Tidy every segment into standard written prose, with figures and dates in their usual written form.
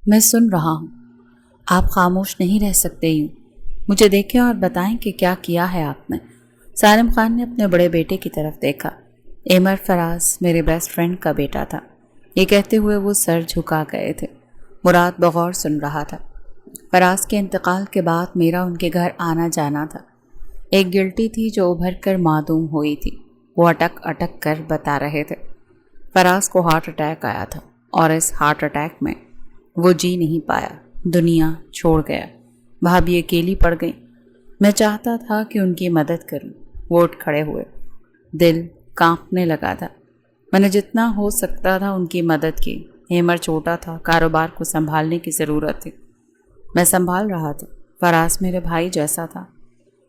میں سن رہا ہوں۔ آپ خاموش نہیں رہ سکتے یوں۔ مجھے دیکھیں اور بتائیں کہ کیا کیا ہے آپ نے۔ سالم خان نے اپنے بڑے بیٹے کی طرف دیکھا۔ ایمر فراز میرے بیسٹ فرینڈ کا بیٹا تھا۔ یہ کہتے ہوئے وہ سر جھکا گئے تھے۔ مراد بغور سن رہا تھا۔ فراز کے انتقال کے بعد میرا ان کے گھر آنا جانا تھا۔ ایک گلٹی تھی جو ابھر کر معدوم ہوئی تھی۔ وہ اٹک اٹک کر بتا رہے تھے۔ فراز کو ہارٹ اٹیک آیا تھا اور اس ہارٹ اٹیک میں وہ جی نہیں پایا، دنیا چھوڑ گیا۔ بھابھی اکیلی پڑ گئی۔ میں چاہتا تھا کہ ان کی مدد کروں۔ وہ اٹھ کھڑے ہوئے۔ دل کانپنے لگا تھا۔ میں نے جتنا ہو سکتا تھا ان کی مدد کی۔ ہیمر چھوٹا تھا، کاروبار کو سنبھالنے کی ضرورت تھی۔ میں سنبھال رہا تھا۔ فراز میرے بھائی جیسا تھا۔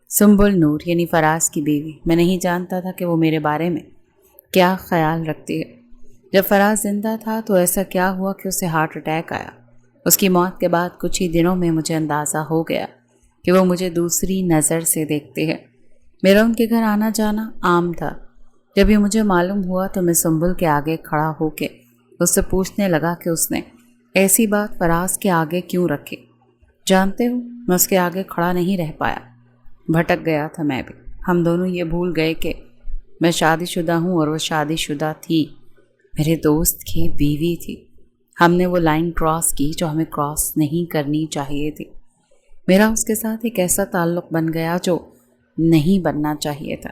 سنبل نور یعنی فراز کی بیوی، میں نہیں جانتا تھا کہ وہ میرے بارے میں کیا خیال رکھتی ہے۔ جب فراز زندہ تھا تو ایسا کیا ہوا کہ اسے ہارٹ اٹیک آیا؟ اس کی موت کے بعد کچھ ہی دنوں میں مجھے اندازہ ہو گیا کہ وہ مجھے دوسری نظر سے دیکھتے ہیں۔ میرا ان کے گھر آنا جانا عام تھا۔ جب یہ مجھے معلوم ہوا تو میں سنبل کے آگے کھڑا ہو کے اس سے پوچھنے لگا کہ اس نے ایسی بات فراز کے آگے کیوں رکھی۔ جانتے ہو، میں اس کے آگے کھڑا نہیں رہ پایا۔ بھٹک گیا تھا میں بھی۔ ہم دونوں یہ بھول گئے کہ میں شادی شدہ ہوں اور وہ شادی شدہ تھی، میرے دوست کی بیوی تھی۔ ہم نے وہ لائن کراس کی جو ہمیں کراس نہیں کرنی چاہیے تھی۔ میرا اس کے ساتھ ایک ایسا تعلق بن گیا جو نہیں بننا چاہیے تھا۔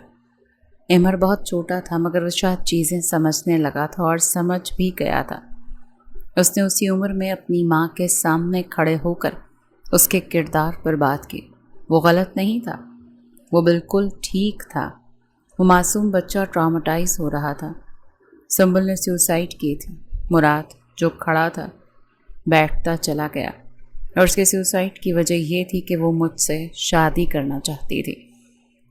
ایمر بہت چھوٹا تھا مگر وہ شاید چیزیں سمجھنے لگا تھا اور سمجھ بھی گیا تھا۔ اس نے اسی عمر میں اپنی ماں کے سامنے کھڑے ہو کر اس کے کردار پر بات کی۔ وہ غلط نہیں تھا، وہ بالکل ٹھیک تھا۔ وہ معصوم بچہ ٹرامیٹائز ہو رہا تھا۔ سنبل نے سیوسائڈ کی تھی۔ مراد جو کھڑا تھا بیٹھتا چلا گیا، اور اس کے سیوسائڈ کی وجہ یہ تھی کہ وہ مجھ سے شادی کرنا چاہتی تھی،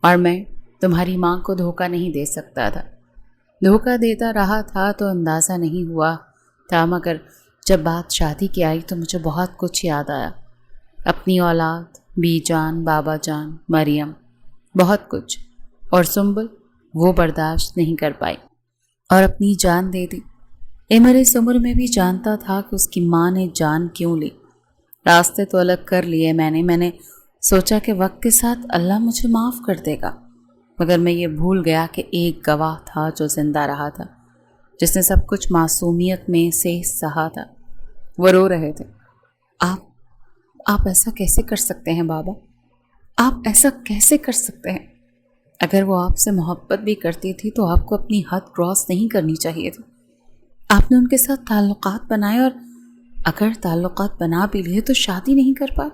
اور میں تمہاری ماں کو دھوکہ نہیں دے سکتا تھا۔ دھوکہ دیتا رہا تھا تو اندازہ نہیں ہوا تھا، مگر جب بات شادی کی آئی تو مجھے بہت کچھ یاد آیا۔ اپنی اولاد، بی جان، بابا جان، مریم، بہت کچھ۔ اور سنبل وہ برداشت نہیں کر پائی اور اپنی جان دے دی۔ ایمر اس عمر میں بھی جانتا تھا کہ اس کی ماں نے جان کیوں لی۔ راستے تو الگ کر لیے میں نے سوچا کہ وقت کے ساتھ اللہ مجھے معاف کر دے گا، مگر میں یہ بھول گیا کہ ایک گواہ تھا جو زندہ رہا تھا، جس نے سب کچھ معصومیت میں سے سہا تھا۔ وہ رو رہے تھے۔ آپ ایسا کیسے کر سکتے ہیں بابا؟ آپ ایسا کیسے کر سکتے ہیں؟ اگر وہ آپ سے محبت بھی کرتی تھی تو آپ کو اپنی حد کراس نہیں کرنی چاہیے تھی۔ آپ نے ان کے ساتھ تعلقات بنائے، اور اگر تعلقات بنا بھی لیے تو شادی نہیں کر پائے۔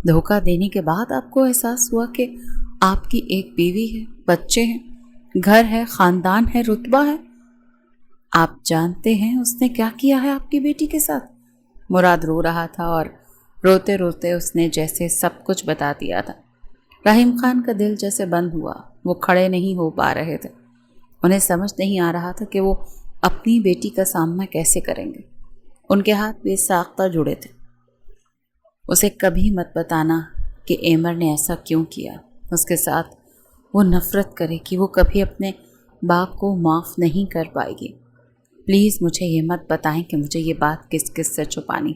دھوکہ دینے کے بعد آپ کو احساس ہوا کہ آپ کی ایک بیوی ہے، بچے ہیں، گھر ہے، خاندان ہے، رتبہ ہے۔ آپ جانتے ہیں اس نے کیا کیا ہے آپ کی بیٹی کے ساتھ؟ مراد رو رہا تھا اور روتے روتے اس نے جیسے سب کچھ بتا دیا تھا۔ رحیم خان کا دل جیسے بند ہوا۔ وہ کھڑے نہیں ہو پا رہے تھے۔ انہیں سمجھ نہیں آ رہا تھا کہ وہ اپنی بیٹی کا سامنا کیسے کریں گے۔ ان کے ہاتھ بے ساختہ جڑے تھے۔ اسے کبھی مت بتانا کہ ایمر نے ایسا کیوں کیا۔ اس کے ساتھ وہ نفرت کرے کہ وہ کبھی اپنے باپ کو معاف نہیں کر پائے گی۔ پلیز مجھے یہ مت بتائیں کہ مجھے یہ بات کس کس سے چھپانی۔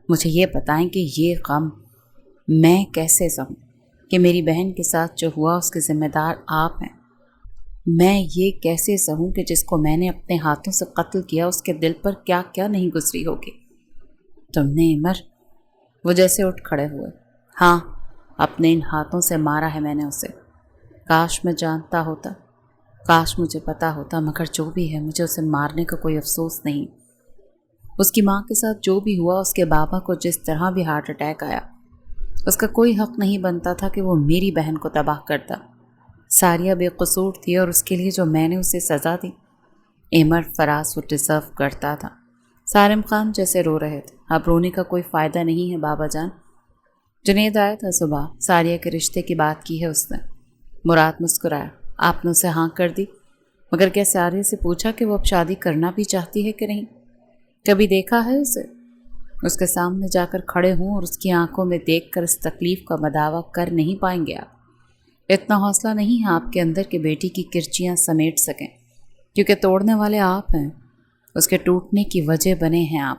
مجھے یہ بتائیں کہ یہ غم میں کیسے سہوں، کہ میری بہن کے ساتھ جو ہوا اس کے ذمہ دار آپ ہیں۔ میں یہ کیسے سہوں کہ جس کو میں نے اپنے ہاتھوں سے قتل کیا اس کے دل پر کیا کیا نہیں گزری ہوگی۔ تم نے ایمر؟ وہ جیسے اٹھ کھڑے ہوئے۔ ہاں، اپنے ان ہاتھوں سے مارا ہے میں نے اسے۔ کاش میں جانتا ہوتا، کاش مجھے پتا ہوتا، مگر جو بھی ہے مجھے اسے مارنے کا کوئی افسوس نہیں۔ اس کی ماں کے ساتھ جو بھی ہوا، اس کے بابا کو جس طرح بھی ہارٹ اٹیک آیا، اس کا کوئی حق نہیں بنتا تھا کہ وہ میری بہن کو تباہ کرتا۔ ساریہ بے قصور تھی اور اس کے لیے جو میں نے اسے سزا دی، ایمر فراز وہ ڈیزرو کرتا تھا۔ سالم خان جیسے رو رہے تھے۔ اب رونے کا کوئی فائدہ نہیں ہے بابا جان۔ جنید آیا تھا صبح، ساریہ کے رشتے کی بات کی ہے اس نے۔ مراد مسکرایا۔ آپ نے اسے ہاں کر دی؟ مگر کیا ساریہ سے پوچھا کہ وہ اب شادی کرنا بھی چاہتی ہے کہ نہیں؟ کبھی دیکھا ہے اسے؟ اس کے سامنے جا کر کھڑے ہوں اور اس کی آنکھوں میں دیکھ کر اس تکلیف کا مداوع کر نہیں پائیں گے آپ؟ اتنا حوصلہ نہیں ہے آپ کے اندر کہ بیٹی کی کرچیاں سمیٹ سکیں، کیونکہ توڑنے والے آپ ہیں، اس کے ٹوٹنے کی وجہ بنے ہیں آپ۔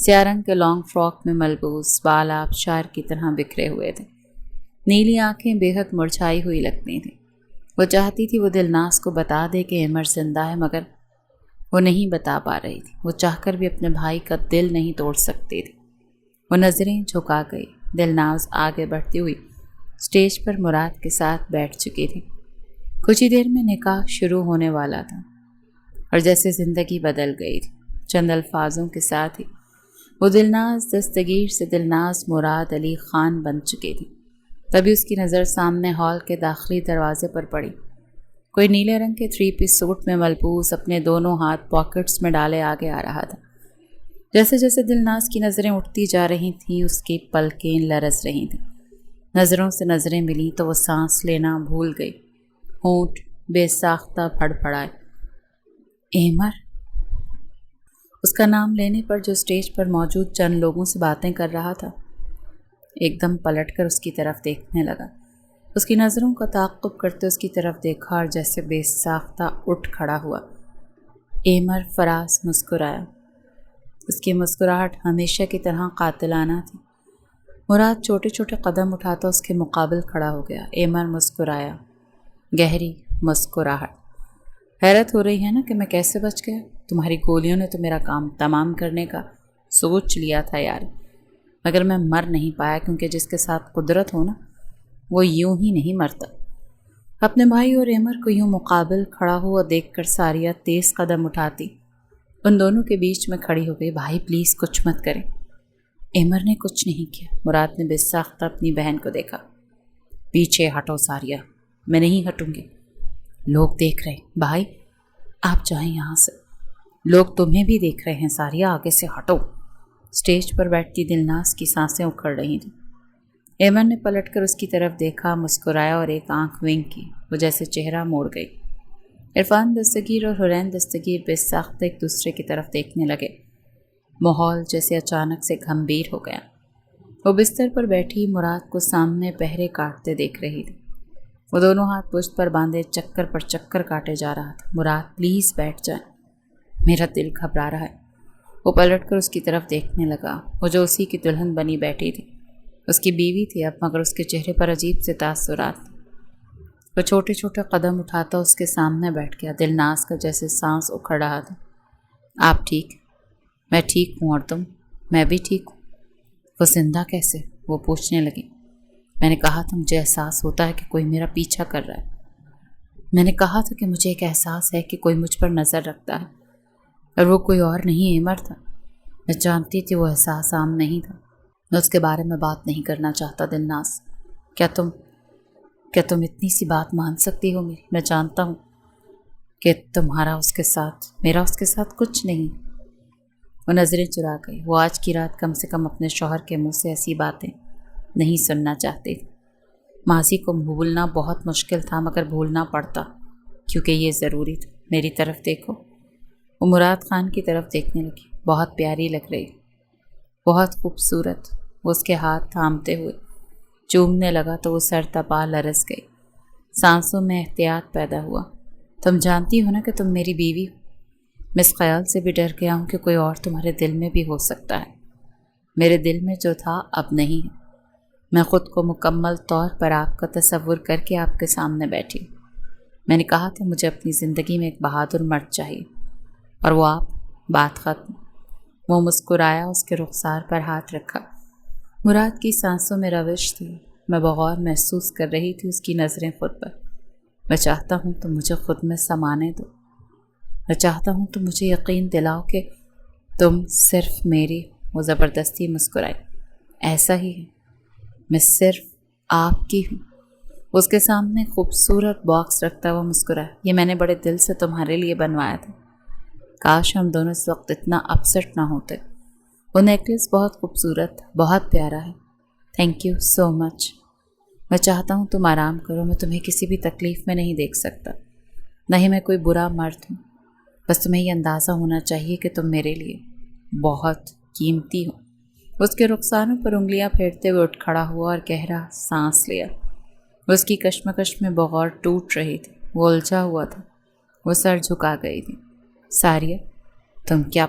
سیاہ رنگ کے لانگ فراک میں ملبوس بال آبشار کی طرح بکھرے ہوئے تھے، نیلی آنکھیں بے حد مرجھائی ہوئی لگتی تھیں۔ وہ چاہتی تھی وہ دلناز کو بتا دے کہ عمر زندہ ہے، مگر وہ نہیں بتا پا رہی تھی۔ وہ چاہ کر بھی اپنے بھائی کا دل نہیں توڑ سکتی تھی۔ وہ نظریں جھکا گئی۔ دلناز آگے بڑھتی ہوئی اسٹیج پر مراد کے ساتھ بیٹھ چکی تھی۔ کچھ ہی دیر میں نکاح شروع ہونے والا تھا اور جیسے زندگی بدل گئی تھی۔ چند الفاظوں کے ساتھ ہی وہ دلناز دستگیر سے دلناز مراد علی خان بن چکی تھی۔ تبھی اس کی نظر سامنے ہال کے داخلی دروازے پر پڑی۔ کوئی نیلے رنگ کے 3 پیس سوٹ میں ملبوس اپنے دونوں ہاتھ پاکٹس میں ڈالے آگے آ رہا تھا۔ جیسے جیسے دلناز کی نظریں اٹھتی جا رہی تھیں، اس کی پلکیں لرز رہی تھیں۔ نظروں سے نظریں ملی تو وہ سانس لینا بھول گئی۔ ہونٹ بے ساختہ پھڑ پھڑائے۔ عمر! اس کا نام لینے پر جو اسٹیج پر موجود چند لوگوں سے باتیں کر رہا تھا، ایک دم پلٹ کر اس کی طرف دیکھنے لگا۔ اس کی نظروں کا تعاقب کرتے اس کی طرف دیکھا اور جیسے بے ساختہ اٹھ کھڑا ہوا۔ عمر فراز مسکرایا۔ اس کی مسکراہٹ ہمیشہ کی طرح قاتلانہ تھی۔ مراد چھوٹے چھوٹے قدم اٹھاتا اس کے مقابل کھڑا ہو گیا۔ عمر مسکرایا، گہری مسکراہٹ۔ حیرت ہو رہی ہے نا کہ میں کیسے بچ گیا؟ تمہاری گولیوں نے تو میرا کام تمام کرنے کا سوچ لیا تھا یار، مگر میں مر نہیں پایا، کیونکہ جس کے ساتھ قدرت ہو نا، وہ یوں ہی نہیں مرتا۔ اپنے بھائی اور عمر کو یوں مقابل کھڑا ہوا دیکھ کر ساریہ تیز قدم اٹھاتی ان دونوں کے بیچ میں کھڑی ہو گئی۔ بھائی پلیز کچھ مت کریں۔ عمر نے کچھ نہیں کیا۔ مراد نے بے ساختہ اپنی بہن کو دیکھا۔ پیچھے ہٹو ساریہ۔ میں نہیں ہٹوں گی، لوگ دیکھ رہے ہیں۔ بھائی آپ جائیں یہاں سے، لوگ تمہیں بھی دیکھ رہے ہیں۔ ساریہ آگے سے ہٹو۔ اسٹیج پر بیٹھتی دلناز کی سانسیں اکھڑ رہی تھیں۔ عمر نے پلٹ کر اس کی طرف دیکھا، مسکرایا اور ایک آنکھ ونک کی۔ وہ جیسے چہرہ موڑ گئی۔ عرفان دستگیر اور حرین دستگیر بے ساختہ ایک دوسرے کی طرف دیکھنے لگے۔ ماحول جیسے اچانک سے گھمبیر ہو گیا۔ وہ بستر پر بیٹھی مراد کو سامنے پہرے کاٹتے دیکھ رہی تھی۔ وہ دونوں ہاتھ پشت پر باندھے چکر پر چکر کاٹے جا رہا تھا۔ مراد پلیز بیٹھ جائیں، میرا دل گھبرا رہا ہے۔ وہ پلٹ کر اس کی طرف دیکھنے لگا۔ وہ جو اسی کی دلہن بنی بیٹھی تھی، اس کی بیوی تھی اب، مگر اس کے چہرے پر عجیب سے تاثرات تھے۔ وہ چھوٹے چھوٹے قدم اٹھاتا اس کے سامنے بیٹھ گیا۔ دلناز کا جیسے سانس اکھڑ رہا تھا۔ آپ ٹھیک؟ میں ٹھیک ہوں، اور تم؟ میں بھی ٹھیک ہوں۔ وہ زندہ کیسے؟ وہ پوچھنے لگی۔ میں نے کہا تھا مجھے احساس ہوتا ہے کہ کوئی میرا پیچھا کر رہا ہے۔ میں نے کہا تھا کہ مجھے ایک احساس ہے کہ کوئی مجھ پر نظر رکھتا ہے، اور وہ کوئی اور نہیں عمر تھا۔ میں جانتی تھی وہ احساس عام نہیں تھا۔ میں اس کے بارے میں بات نہیں کرنا چاہتا دلناز۔ کیا تم اتنی سی بات مان سکتی ہو میری؟ میں جانتا ہوں کہ تمہارا اس کے ساتھ، میرا اس کے ساتھ کچھ نہیں۔ وہ نظریں چرا گئی۔ وہ آج کی رات کم سے کم اپنے شوہر کے منہ سے ایسی باتیں نہیں سننا چاہتی تھی۔ ماضی کو بھولنا بہت مشکل تھا، مگر بھولنا پڑتا کیونکہ یہ ضروری تھا۔ میری طرف دیکھو۔ وہ مراد خان کی طرف دیکھنے لگی۔ بہت پیاری لگ رہی، بہت خوبصورت۔ وہ اس کے ہاتھ تھامتے ہوئے چومنے لگا تو وہ سر تپا لرز گئی۔ سانسوں میں احتیاط پیدا ہوا۔ تم جانتی ہو نا کہ تم میری بیوی ہو۔ میں اس خیال سے بھی ڈر گیا ہوں کہ کوئی اور تمہارے دل میں بھی ہو سکتا ہے۔ میرے دل میں جو تھا اب نہیں ہے۔ میں خود کو مکمل طور پر آپ کا تصور کر کے آپ کے سامنے بیٹھی ہوں۔ میں نے کہا تھا مجھے اپنی زندگی میں ایک بہادر مرد چاہیے، اور وہ آپ۔ بات ختم۔ وہ مسکرایا، اس کے رخسار پر ہاتھ رکھا۔ مراد کی سانسوں میں روش تھی۔ میں بغور محسوس کر رہی تھی اس کی نظریں خود پر۔ میں چاہتا ہوں تم مجھے خود میں سمانے دو۔ میں چاہتا ہوں تم مجھے یقین دلاؤ کہ تم صرف میری۔ وہ زبردستی مسکرائی۔ ایسا ہی ہے، میں صرف آپ کی ہوں۔ اس کے سامنے خوبصورت باکس رکھتا ہوا مسکرایا۔ یہ میں نے بڑے دل سے تمہارے لیے بنوایا تھا۔ کاش ہم دونوں اس وقت اتنا اپسٹ نہ ہوتے۔ وہ نیکلیس بہت خوبصورت، بہت پیارا ہے۔ تھینک یو سو مچ۔ میں چاہتا ہوں تم آرام کرو۔ میں تمہیں کسی بھی تکلیف میں نہیں دیکھ سکتا، نہ ہی میں کوئی برا مرد ہوں۔ بس تمہیں یہ اندازہ ہونا چاہیے کہ تم میرے لیے بہت قیمتی ہو۔ اس کے رخساروں پر انگلیاں پھیرتے ہوئے اٹھ کھڑا ہوا اور گہرا سانس لیا۔ اس کی کشمکش میں بغور ٹوٹ رہی تھی۔ وہ الجھا ہوا تھا۔ وہ سر جھکا گئی تھی۔ ساریہ تم کیا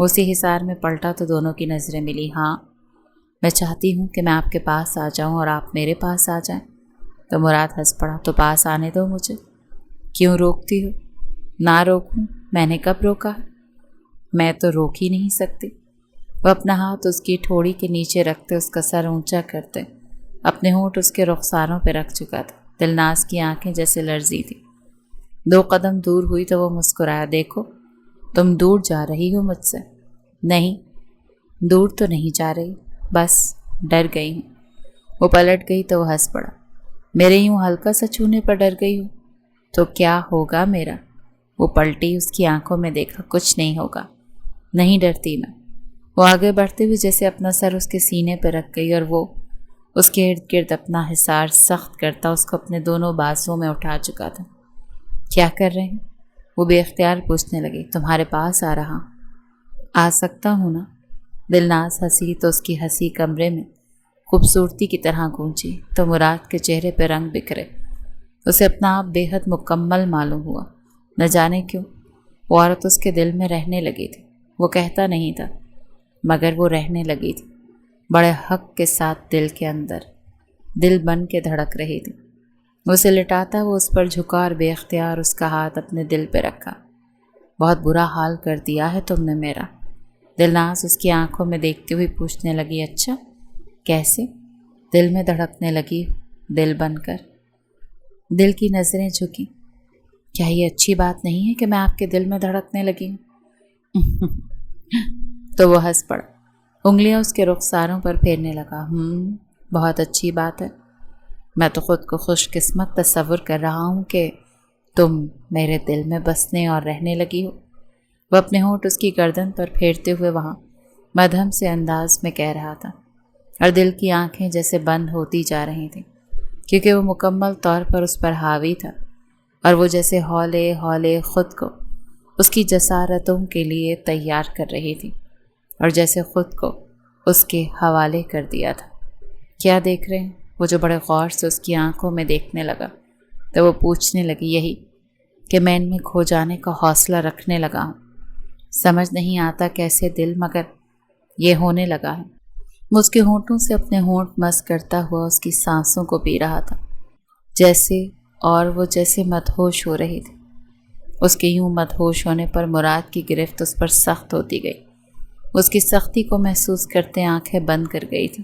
اسی حصار میں پلٹا تو دونوں کی نظریں ملی۔ ہاں، میں چاہتی ہوں کہ میں آپ کے پاس آ جاؤں اور آپ میرے پاس آ جائیں۔ تو مراد ہنس پڑا۔ تو پاس آنے دو مجھے، کیوں روکتی ہو؟ نہ روکوں؟ میں نے کب روکا ہے؟ میں تو روک ہی نہیں سکتی۔ وہ اپنا ہاتھ اس کی ٹھوڑی کے نیچے رکھتے اس کا سر اونچا کرتے اپنے ہونٹ اس کے رخساروں پہ رکھ چکا تھا۔ دلناز کی آنکھیں جیسے لرزی تھی۔ 2 قدم دور ہوئی تو وہ مسکرایا۔ دیکھو، تم دور جا رہی ہو مجھ سے۔ نہیں، دور تو نہیں جا رہی، بس ڈر گئی ہوں۔ وہ پلٹ گئی تو وہ ہنس پڑا۔ میرے یوں ہلکا سا چھونے پر ڈر گئی ہوں تو کیا ہوگا میرا؟ وہ پلٹی، اس کی آنکھوں میں دیکھا۔ کچھ نہیں ہوگا، نہیں ڈرتی میں۔ وہ آگے بڑھتے ہوئے جیسے اپنا سر اس کے سینے پہ رکھ گئی اور وہ اس کے ارد گرد اپنا حصار سخت کرتا اس کو اپنے دونوں بازوؤں میں اٹھا چکا تھا۔ کیا کر رہے ہیں؟ وہ بے اختیار پوچھنے لگی۔ تمہارے پاس آ رہا۔ آ سکتا ہوں نا؟ دلناز ہنسی تو اس کی ہنسی کمرے میں خوبصورتی کی طرح گونجی تو مراد کے چہرے پہ رنگ بکھرے۔ اسے اپنا آپ بے حد مکمل معلوم ہوا۔ نہ جانے کیوں وہ عورت اس کے دل میں رہنے لگی تھی۔ وہ کہتا نہیں تھا مگر وہ رہنے لگی تھی، بڑے حق کے ساتھ دل کے اندر، دل بن کے دھڑک رہی تھی۔ اسے لٹاتا وہ اس پر جھکا اور بے اختیار اس کا ہاتھ اپنے دل پہ رکھا۔ بہت برا حال کر دیا ہے تم نے میرا۔ دلناز اس کی آنکھوں میں دیکھتی ہوئی پوچھنے لگی۔ اچھا، کیسے؟ دل میں دھڑکنے لگی، دل بن کر۔ دل کی نظریں جھکی۔ کیا یہ اچھی بات نہیں ہے کہ میں آپ کے دل میں دھڑکنے لگی ہوں؟ تو وہ ہنس پڑا، انگلیاں اس کے رخساروں پر پھیرنے لگا۔ بہت اچھی بات ہے۔ میں تو خود کو خوش قسمت تصور کر رہا ہوں کہ تم میرے دل میں بسنے اور رہنے لگی ہو۔ وہ اپنے ہونٹ اس کی گردن پر پھیرتے ہوئے وہاں مدھم سے انداز میں کہہ رہا تھا، اور دل کی آنکھیں جیسے بند ہوتی جا رہی تھیں کیونکہ وہ مکمل طور پر اس پر حاوی تھا، اور وہ جیسے ہولے ہولے خود کو اس کی جسارتوں کے لیے تیار کر رہی تھی، اور جیسے خود کو اس کے حوالے کر دیا تھا۔ کیا دیکھ رہے ہیں؟ وہ جو بڑے غور سے اس کی آنکھوں میں دیکھنے لگا تو وہ پوچھنے لگی۔ یہی کہ میں ان میں کھو جانے کا حوصلہ رکھنے لگا ہوں۔ سمجھ نہیں آتا کیسے دل، مگر یہ ہونے لگا ہے۔ وہ اس کے ہونٹوں سے اپنے ہونٹ مس کرتا ہوا اس کی سانسوں کو پی رہا تھا جیسے، اور وہ جیسے مدہوش ہو رہی تھی۔ اس کے یوں مدہوش ہونے پر مراد کی گرفت اس پر سخت ہوتی گئی۔ اس کی سختی کو محسوس کرتے آنکھیں بند کر گئی تھی۔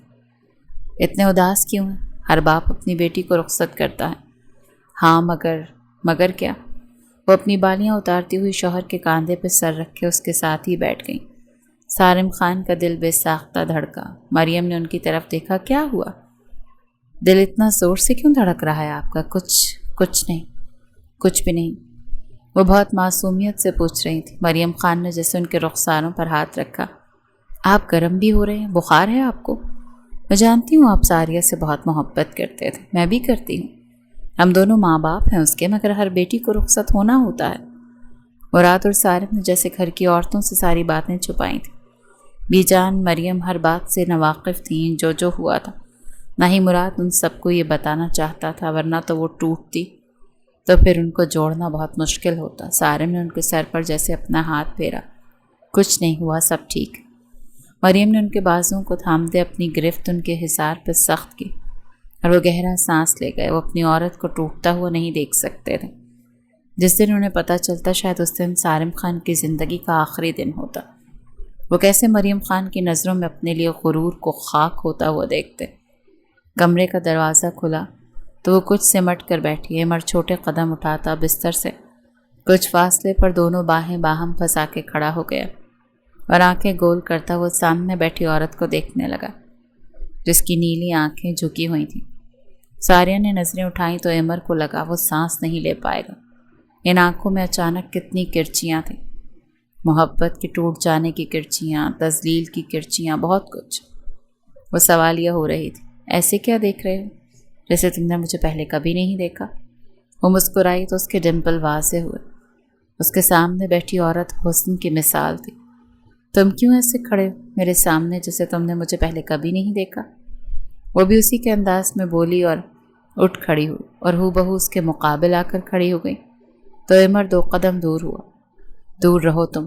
اتنے اداس کیوں ہیں؟ ہر باپ اپنی بیٹی کو رخصت کرتا ہے۔ ہاں، مگر کیا؟ وہ اپنی بالیاں اتارتی ہوئی شوہر کے کاندھے پہ سر رکھے اس کے ساتھ ہی بیٹھ گئیں۔ سارم خان کا دل بے ساختہ دھڑکا۔ مریم نے ان کی طرف دیکھا۔ کیا ہوا؟ دل اتنا زور سے کیوں دھڑک رہا ہے آپ کا؟ کچھ نہیں، کچھ بھی نہیں۔ وہ بہت معصومیت سے پوچھ رہی تھی۔ مریم خان نے جیسے ان کے رخساروں پر ہاتھ رکھا۔ آپ گرم بھی ہو رہے ہیں، بخار ہے آپ کو؟ میں جانتی ہوں آپ ساریہ سے بہت محبت کرتے تھے، میں بھی کرتی ہوں، ہم دونوں ماں باپ ہیں اس کے، مگر ہر بیٹی کو رخصت ہونا ہوتا ہے۔ مراد اور سارم نے جیسے گھر کی عورتوں سے ساری باتیں چھپائی تھیں۔ بی جان مریم ہر بات سے ناواقف تھیں جو ہوا تھا، نہ ہی مراد ان سب کو یہ بتانا چاہتا تھا، ورنہ تو وہ ٹوٹتی تو پھر ان کو جوڑنا بہت مشکل ہوتا۔ سارم نے ان کے سر پر جیسے اپنا ہاتھ پھیرا۔ کچھ نہیں ہوا، سب ٹھیک۔ مریم نے ان کے بازوؤں کو تھامتے اپنی گرفت ان کے حصار پہ سخت کی، اور وہ گہرا سانس لے گئے۔ وہ اپنی عورت کو ٹوٹتا ہوا نہیں دیکھ سکتے تھے۔ جس دن انہیں پتہ چلتا شاید اس دن سارم خان کی زندگی کا آخری دن ہوتا۔ وہ کیسے مریم خان کی نظروں میں اپنے لیے غرور کو خاک ہوتا ہوا دیکھتے۔ کمرے کا دروازہ کھلا تو وہ کچھ سمٹ کر بیٹھی۔ عمر چھوٹے قدم اٹھاتا بستر سے کچھ فاصلے پر دونوں باہیں باہم پھنسا کے کھڑا ہو گیا، اور آنکھیں گول کرتا وہ سامنے بیٹھی عورت کو دیکھنے لگا جس کی نیلی آنکھیں جھکی ہوئی تھیں۔ ساریہ نے نظریں اٹھائیں تو عمر کو لگا وہ سانس نہیں لے پائے گا۔ ان آنکھوں میں اچانک کتنی کرچیاں تھیں، محبت کی ٹوٹ جانے کی کرچیاں، تذلیل کی کرچیاں، بہت کچھ۔ وہ سوالیہ ہو رہی تھی۔ ایسے کیا دیکھ رہے ہو؟ جیسے تم نے مجھے پہلے کبھی نہیں دیکھا۔ وہ مسکرائی تو اس کے ڈمپل واضح ہوئے۔ اس کے سامنے بیٹھی عورت حسن کی مثال تھی۔ تم کیوں ایسے کھڑے ہو میرے سامنے جیسے تم نے مجھے پہلے کبھی نہیں دیکھا؟ وہ بھی اسی کے انداز میں بولی اور اٹھ کھڑی ہوئی، اور ہو بہو اس کے مقابل آ کر کھڑی ہو گئی۔ تو عمر 2 قدم دور ہوا۔ دور رہو تم،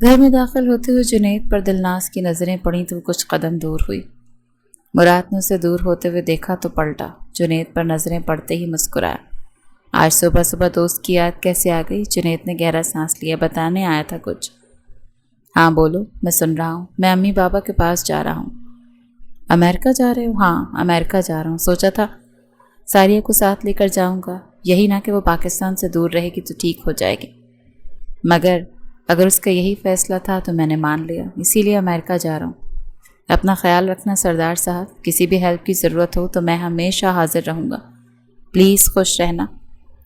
گھر میں داخل ہوتے ہوئے جنید پر دلناز کی نظریں پڑیں تو وہ کچھ قدم دور ہوئی۔ مراد نے اسے دور ہوتے ہوئے دیکھا تو پلٹا، جنید پر نظریں پڑتے ہی مسکرایا۔ آج صبح صبح دوست کی یاد کیسے آ گئی؟ جنید نے گہرا سانس لیا۔ بتانے آیا تھا کچھ؟ ہاں بولو، میں سن رہا ہوں۔ میں امی بابا کے پاس جا رہا ہوں۔ امریکہ جا رہے ہو؟ ہاں امریکہ جا رہا ہوں، سوچا تھا ساریہ کو ساتھ لے کر جاؤں گا، یہی نہ کہ وہ پاکستان سے دور رہے گی تو ٹھیک ہو جائے گی، مگر اگر اس کا یہی فیصلہ تھا تو میں نے مان لیا، اسی لیے امریکہ جا رہا ہوں۔ اپنا خیال رکھنا سردار صاحب، کسی بھی ہیلپ کی ضرورت ہو تو میں ہمیشہ حاضر رہوں گا، پلیز خوش رہنا۔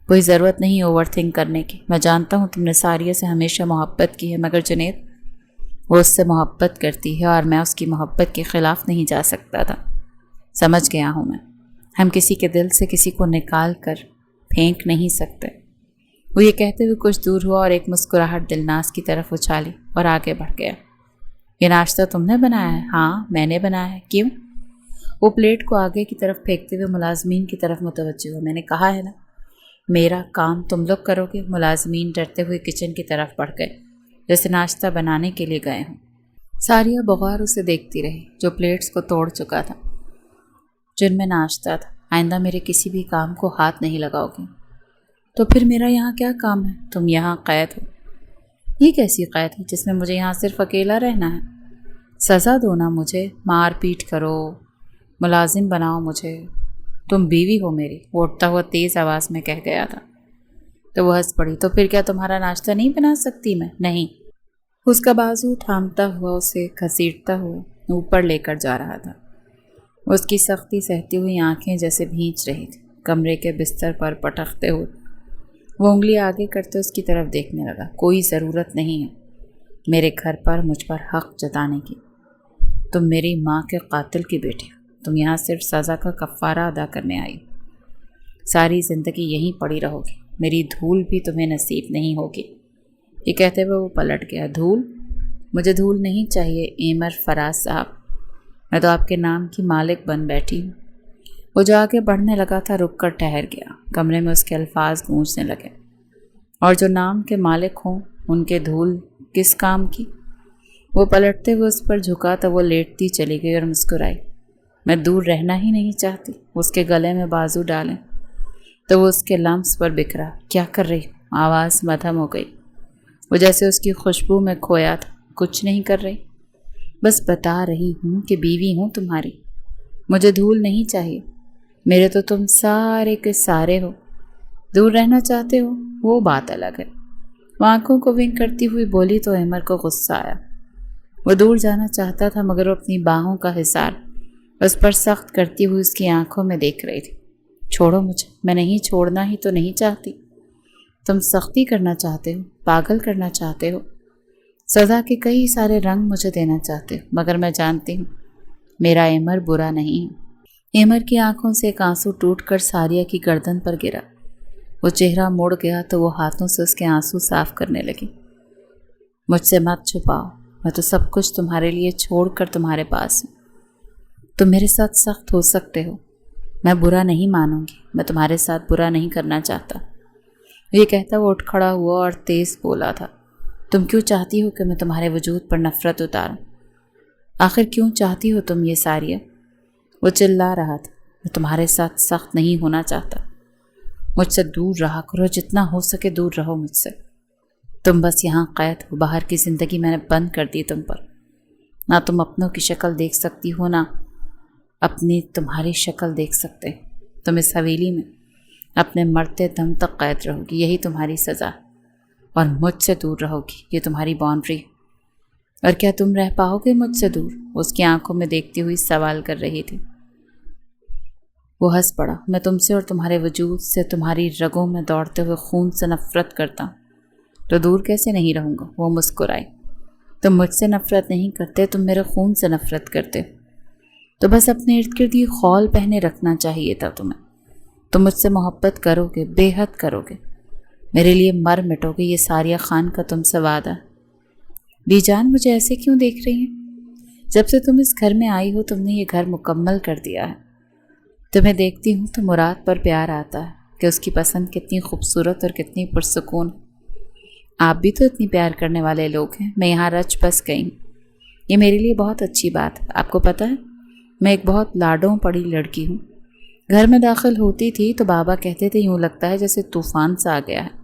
کوئی ضرورت نہیں اوور تھنک کرنے کی، میں جانتا ہوں تم نے ساریہ سے ہمیشہ محبت کی ہے، مگر جنید وہ اس سے محبت کرتی ہے اور میں اس کی محبت کے خلاف نہیں جا سکتا تھا۔ سمجھ گیا ہوں میں، ہم کسی کے دل سے کسی کو نکال کر پھینک نہیں سکتے۔ وہ یہ کہتے ہوئے کچھ دور ہوا اور ایک مسکراہٹ دلناز کی طرف اچھالی اور آگے بڑھ گیا۔ یہ ناشتہ تم نے بنایا ہے؟ ہاں میں نے بنایا ہے۔ کیوں؟ وہ پلیٹ کو آگے کی طرف پھینکتے ہوئے ملازمین کی طرف متوجہ ہوا۔ میں نے کہا ہے نا میرا کام تم لوگ کرو گے۔ ملازمین ڈرتے ہوئے کچن کی طرف بڑھ گئے جیسے ناشتہ بنانے کے لیے گئے ہوں۔ ساریہ بغور اسے دیکھتی رہی جو پلیٹس کو توڑ چکا تھا، جن میں ناشتہ تھا۔ آئندہ میرے کسی بھی کام کو ہاتھ نہیں لگاؤ گی۔ تو پھر میرا یہاں کیا کام ہے؟ تم یہاں قید ہو۔ یہ کیسی قید ہے جس میں مجھے یہاں صرف اکیلا رہنا ہے؟ سزا دو نا مجھے، مار پیٹ کرو، ملازم بناؤ مجھے، تم بیوی ہو میری، وہ اٹھتا ہوا تیز آواز میں کہہ گیا تھا۔ تو وہ ہنس پڑی۔ تو پھر کیا تمہارا ناشتہ نہیں بنا سکتی میں؟ نہیں۔ اس کا بازو تھامتا ہوا اسے گھسیٹتا ہوا اوپر لے کر جا رہا تھا۔ اس کی سختی سہتی ہوئی آنکھیں جیسے بھینچ رہی تھی۔ کمرے کے بستر پر پٹکتے ہوئے وہ انگلی آگے کرتے اس کی طرف دیکھنے لگا۔ کوئی ضرورت نہیں ہے میرے گھر پر مجھ پر حق جتانے کی۔ تم میری ماں کے قاتل کی بیٹی ہو، تم یہاں صرف سزا کا کفارہ ادا کرنے آئی ہو، ساری زندگی یہیں پڑی رہو گی، میری دھول بھی تمہیں نصیب نہیں ہوگی۔ یہ کہتے ہوئے وہ پلٹ گیا۔ دھول؟ مجھے دھول نہیں چاہیے ایمر فراز صاحب، میں تو آپ کے نام کی مالک بن بیٹھی ہوں۔ وہ جو آگے بڑھنے لگا تھا رک کر ٹھہر گیا۔ کمرے میں اس کے الفاظ گونجنے لگے۔ اور جو نام کے مالک ہوں ان کے دھول کس کام کی؟ وہ پلٹتے ہوئے اس پر جھکا تو وہ لیٹتی چلی گئی اور مسکرائی۔ میں دور رہنا ہی نہیں چاہتی۔ اس کے گلے میں بازو ڈالیں تو وہ اس کے لمس پر بکھرا۔ کیا کر رہی ہوں؟ آواز مدھم ہو گئی۔ وہ جیسے اس کی خوشبو میں کھویا تھا۔ کچھ نہیں کر رہی، بس بتا رہی ہوں کہ بیوی ہوں تمہاری، مجھے دھول نہیں چاہیے، میرے تو تم سارے کے سارے ہو۔ دور رہنا چاہتے ہو وہ بات الگ ہے۔ وہ آنکھوں کو ونک کرتی ہوئی بولی تو عمر کو غصہ آیا۔ وہ دور جانا چاہتا تھا مگر وہ اپنی باہوں کا حصار اس پر سخت کرتی ہوئی اس کی آنکھوں میں دیکھ رہی تھی۔ چھوڑو مجھے، میں نہیں چھوڑنا ہی تو نہیں چاہتی۔ تم سختی کرنا چاہتے ہو، پاگل کرنا چاہتے ہو، سزا کے کئی سارے رنگ مجھے دینا چاہتے ہو، مگر میں جانتی ہوں میرا عمر برا نہیں ہے۔ عمر کی آنکھوں سے ایک آنسو ٹوٹ کر ساریہ کی گردن پر گرا۔ وہ چہرہ مڑ گیا تو وہ ہاتھوں سے اس کے آنسو صاف کرنے لگی۔ مجھ سے مت چھپاؤ، میں تو سب کچھ تمہارے لیے چھوڑ کر تمہارے پاس ہوں۔ تم میرے ساتھ سخت ہو سکتے ہو، میں برا نہیں مانوں گی، میں تمہارے ساتھ برا نہیں کرنا چاہتا۔ یہ کہتا وہ اٹھ کھڑا ہوا اور تیز بولا تھا۔ تم کیوں چاہتی ہو کہ میں تمہارے وجود پر نفرت اتاروں؟ آخر کیوں چاہتی ہو تم یہ ساریہ؟ وہ چلا رہا تھا۔ میں تمہارے ساتھ سخت نہیں ہونا چاہتا، مجھ سے دور رہا کرو، جتنا ہو سکے دور رہو مجھ سے۔ تم بس یہاں قید ہو، باہر کی زندگی میں نے بند کر دی تم پر۔ نہ تم اپنوں کی شکل دیکھ سکتی ہو، نہ اپنی تمہاری شکل دیکھ سکتے۔ تم اس حویلی میں اپنے مرتے دم تک قید رہو گی، یہی تمہاری سزا، اور مجھ سے دور رہو گی، یہ تمہاری باؤنڈری۔ اور کیا تم رہ پاؤ گے مجھ سے دور؟ اس کی آنکھوں میں دیکھتی ہوئی سوال کر رہی تھی۔ وہ ہنس پڑا۔ میں تم سے اور تمہارے وجود سے، تمہاری رگوں میں دوڑتے ہوئے خون سے نفرت کرتا ہوں، تو دور کیسے نہیں رہوں گا؟ وہ مسکرائی۔ تم مجھ سے نفرت نہیں کرتے، تم میرے خون سے نفرت کرتے، تو بس اپنے ارد گرد یہ خول پہنے رکھنا چاہیے تھا تمہیں۔ تم مجھ سے محبت کرو گے، بے حد کرو گے، میرے لیے مر مٹو گے، یہ ساریہ خان کا تم سے وعدہ ہے۔ بی جان مجھے ایسے کیوں دیکھ رہی ہیں؟ جب سے تم اس گھر میں آئی ہو تم نے یہ گھر مکمل کر دیا ہے۔ تمہیں دیکھتی ہوں تو مراد پر پیار آتا ہے کہ اس کی پسند کتنی خوبصورت اور کتنی پرسکون ہے۔ آپ بھی تو اتنی پیار کرنے والے لوگ ہیں، میں یہاں رچ بس گئی ہوں۔ یہ میرے لیے بہت اچھی بات ہے۔ آپ کو پتہ ہے میں ایک بہت لاڈوں پڑی لڑکی ہوں۔ گھر میں داخل ہوتی تھی تو بابا کہتے تھے یوں لگتا ہے جیسے طوفان سا آ گیا ہے۔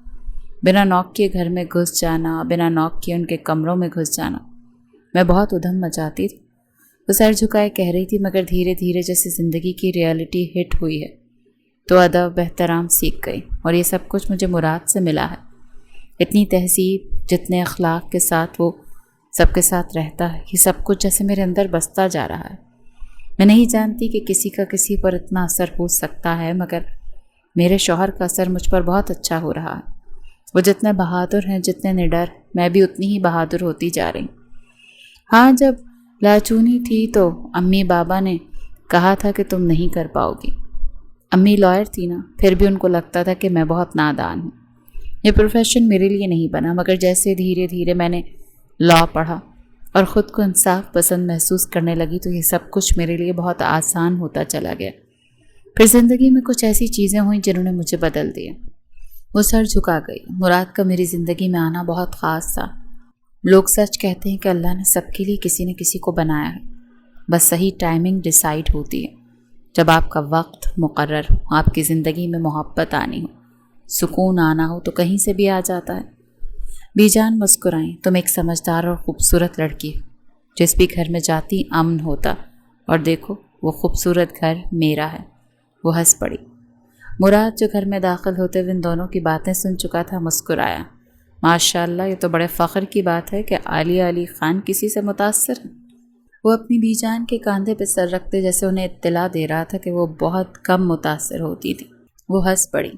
بنا نوک کیے گھر میں گھس جانا، بنا نوک کیے ان کے کمروں میں گھس جانا، میں بہت ادھم مچاتی تھی۔ وہ سر جھکائے کہہ رہی تھی مگر دھیرے دھیرے جیسے زندگی کی ریالٹی ہٹ ہوئی ہے تو ادب احترام سیکھ گئی، اور یہ سب کچھ مجھے مراد سے ملا ہے۔ اتنی تہذیب، جتنے اخلاق کے ساتھ وہ سب کے ساتھ رہتا ہے، یہ سب کچھ جیسے میرے اندر بستا جا رہا ہے۔ میں نہیں جانتی کہ کسی کا کسی پر اتنا اثر ہو سکتا ہے، مگر میرے شوہر کا اثر مجھ پر بہت اچھا ہو رہا ہے۔ وہ جتنے بہادر ہیں، جتنے نڈر، میں بھی اتنی ہی بہادر ہوتی جا رہی۔ ہاں، جب لاچونی تھی تو امی بابا نے کہا تھا کہ تم نہیں کر پاؤ گی۔ امی لائر تھی نا، پھر بھی ان کو لگتا تھا کہ میں بہت نادان ہوں۔ یہ پروفیشن میرے لیے نہیں بنا، مگر جیسے دھیرے دھیرے میں نے لا پڑھا اور خود کو انصاف پسند محسوس کرنے لگی تو یہ سب کچھ میرے لیے بہت آسان ہوتا چلا گیا۔ پھر زندگی میں کچھ ایسی چیزیں ہوئیں جنہوں نے مجھے بدل دیا۔ وہ سر جھکا گئی۔ مراد کا میری زندگی میں آنا بہت خاص تھا۔ لوگ سچ کہتے ہیں کہ اللہ نے سب کے لیے کسی نہ کسی کو بنایا ہے، بس صحیح ٹائمنگ ڈیسائیڈ ہوتی ہے۔ جب آپ کا وقت مقرر ہو، آپ کی زندگی میں محبت آنی ہو، سکون آنا ہو تو کہیں سے بھی آ جاتا ہے۔ بی جان مسکرائیں، تم ایک سمجھدار اور خوبصورت لڑکی ہو، جس بھی گھر میں جاتی امن ہوتا، اور دیکھو وہ خوبصورت گھر میرا ہے۔ وہ ہنس پڑی۔ مراد جو گھر میں داخل ہوتے ہوئے ان دونوں کی باتیں سن چکا تھا مسکرایا۔ ماشاء اللہ، یہ تو بڑے فخر کی بات ہے کہ عالیہ علی خان کسی سے متاثر ہے۔ وہ اپنی بی جان کے کاندھے پہ سر رکھتے جیسے انہیں اطلاع دے رہا تھا کہ وہ بہت کم متاثر ہوتی تھی۔ وہ ہنس پڑی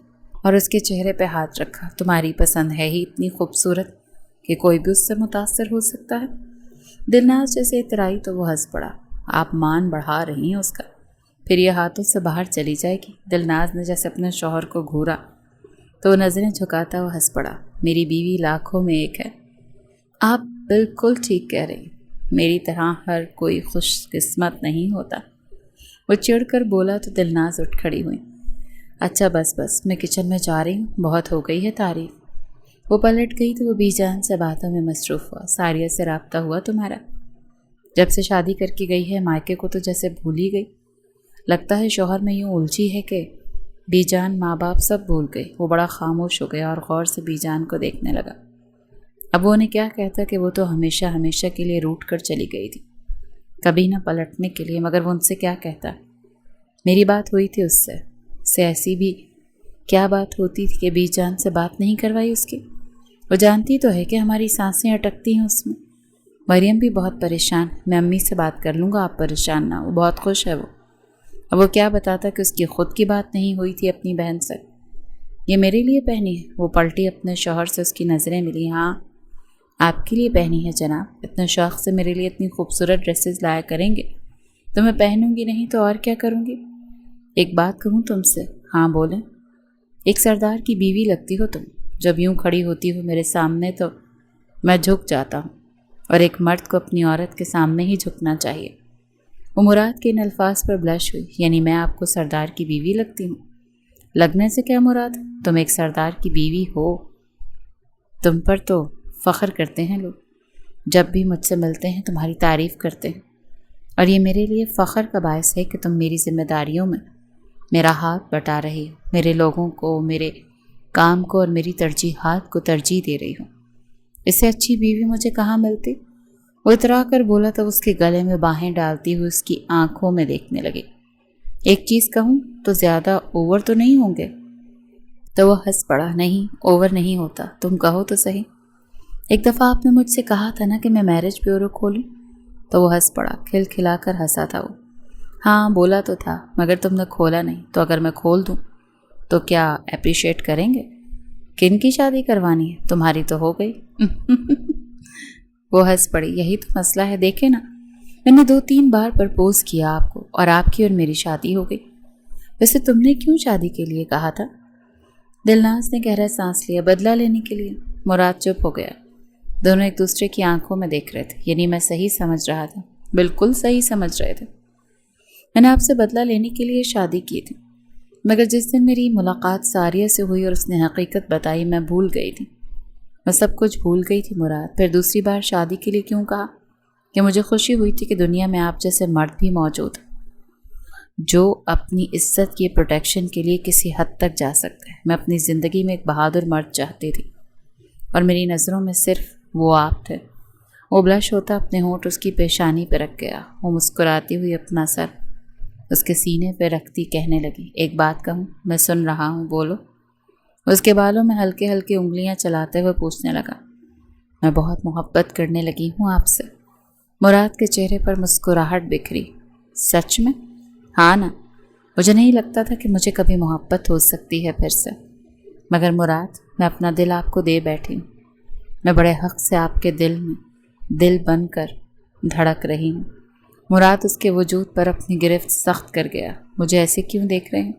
اور اس کے چہرے پہ ہاتھ رکھا۔ تمہاری پسند ہے ہی اتنی خوبصورت کہ کوئی بھی اس سے متاثر ہو سکتا ہے۔ دلناز جیسے اترائی تو وہ ہنس پڑا۔ آپ مان بڑھا رہی ہیں اس کا، پھر یہ ہاتھوں سے باہر چلی جائے گی۔ دلناز نے جیسے اپنے شوہر کو گھورا تو وہ نظریں جھکاتا وہ ہنس پڑا۔ میری بیوی لاکھوں میں ایک ہے۔ آپ بالکل ٹھیک کہہ رہی، میری طرح ہر کوئی خوش قسمت نہیں ہوتا۔ وہ چڑھ کر بولا تو دلناز اٹھ کھڑی ہوئی۔ اچھا بس میں کچن میں جا رہی ہوں، بہت ہو گئی ہے تعریف۔ وہ پلٹ گئی تو وہ بی جان سے باتوں میں مصروف ہوا۔ ساریہ سے رابطہ ہوا تمہارا؟ جب سے شادی کر کے گئی ہے مائکے کو تو جیسے بھول ہی گئی۔ لگتا ہے شوہر میں یوں الجھی ہے کہ بی جان ماں باپ سب بھول گئی۔ وہ بڑا خاموش ہو گیا اور غور سے بی جان کو دیکھنے لگا۔ اب وہ انہیں کیا کہتا کہ وہ تو ہمیشہ کے لیے روٹ کر چلی گئی تھی، کبھی نہ پلٹنے کے لیے، مگر وہ ان سے کیا کہتا؟ میری بات ہوئی تھی اس سے ایسی بھی کیا بات ہوتی تھی کہ بی جان سے بات نہیں کروائی اس کی؟ وہ جانتی تو ہے کہ ہماری سانسیں اٹکتی ہیں اس میں۔ مریم بھی بہت پریشان، میں امی سے بات کر لوں گا، آپ پریشان نہ، وہ بہت خوش ہے۔ اب وہ کیا بتاتا کہ اس کی خود کی بات نہیں ہوئی تھی اپنی بہن سے؟ یہ میرے لیے پہنی ہے؟ وہ پلٹی، اپنے شوہر سے اس کی نظریں ملی۔ ہاں آپ کے لیے پہنی ہے جناب، اتنے شوق سے میرے لیے اتنی خوبصورت ڈریسز لایا کریں گے تو میں پہنوں گی نہیں تو اور کیا کروں گی؟ ایک بات کہوں تم سے؟ ہاں بولیں۔ ایک سردار کی بیوی لگتی ہو تم، جب یوں کھڑی ہوتی ہو میرے سامنے تو میں جھک جاتا ہوں، اور ایک مرد کو اپنی عورت کے سامنے ہی جھکنا چاہیے۔ وہ مراد کے ان الفاظ پر بلش ہوئی۔ یعنی میں آپ کو سردار کی بیوی لگتی ہوں؟ لگنے سے کیا مراد، تم ایک سردار کی بیوی ہو۔ تم پر تو فخر کرتے ہیں لوگ، جب بھی مجھ سے ملتے ہیں تمہاری تعریف کرتے ہیں، اور یہ میرے لیے فخر کا باعث ہے کہ تم میری ذمہ داریوں میں میرا ہاتھ بٹا رہی ہو، میرے لوگوں کو، میرے کام کو اور میری ترجیحات کو ترجیح دے رہی ہو۔ اس سے اچھی بیوی مجھے کہاں ملتی؟ وہ اترا کر بولا تو اس کے گلے میں باہیں ڈالتی ہوئی اس کی آنکھوں میں دیکھنے لگی۔ ایک چیز کہوں تو زیادہ اوور تو نہیں ہوں گے؟ تو وہ ہنس پڑا۔ نہیں، اوور نہیں ہوتا، تم کہو تو صحیح۔ ایک دفعہ آپ نے مجھ سے کہا تھا نا کہ میں میرج بیورو کھولوں؟ تو وہ ہنس پڑا، کھل کھلا کر ہنسا تھا وہ۔ ہاں بولا تو تھا، مگر تم نے کھولا نہیں، تو اگر میں کھول دوں تو کیا اپریشیٹ کریں گے؟ کن کی شادی کروانی ہے؟ تمہاری تو ہو گئی۔ وہ ہنس پڑی۔ یہی تو مسئلہ ہے، دیکھے نا، میں نے 2-3 بار پرپوز کیا آپ کو، اور آپ کی اور میری شادی ہو گئی۔ ویسے تم نے کیوں شادی کے لیے کہا تھا؟ دلناز نے گہرا سانس لیا۔ بدلہ لینے کے لیے۔ مراد چپ ہو گیا۔ دونوں ایک دوسرے کی آنکھوں میں دیکھ رہے تھے۔ یعنی میں صحیح سمجھ رہا تھا؟ بالکل صحیح سمجھ رہے تھے۔ میں نے آپ سے بدلہ لینے کے لیے شادی کی تھی، مگر جس دن میری ملاقات ساریہ سے ہوئی اور اس نے حقیقت بتائی میں بھول گئی تھی۔ میں سب کچھ بھول گئی تھی مراد. پھر دوسری بار شادی کے لیے کیوں کہا؟ کہ مجھے خوشی ہوئی تھی کہ دنیا میں آپ جیسے مرد بھی موجود جو اپنی عزت کی پروٹیکشن کے لیے کسی حد تک جا سکتے ہیں. میں اپنی زندگی میں ایک بہادر مرد چاہتی تھی اور میری نظروں میں صرف وہ آپ تھے. وہ بلش ہوتا اپنے ہونٹ اس کی پیشانی پہ رکھ گیا. وہ مسکراتی ہوئی اپنا سر اس کے سینے پہ رکھتی کہنے لگی, ایک بات کہوں؟ میں سن رہا ہوں, بولو. اس کے بالوں میں ہلکے ہلکے انگلیاں چلاتے ہوئے پوچھنے لگا, میں بہت محبت کرنے لگی ہوں آپ سے. مراد کے چہرے پر مسکراہٹ بکھری. سچ میں؟ ہاں نا. مجھے نہیں لگتا تھا کہ مجھے کبھی محبت ہو سکتی ہے پھر سے. مگر مراد, میں اپنا دل آپ کو دے بیٹھی ہوں. میں بڑے حق سے آپ کے دل میں دل بن کر دھڑک رہی ہوں. مراد اس کے وجود پر اپنی گرفت سخت کر گیا. مجھے ایسے کیوں دیکھ رہے ہیں؟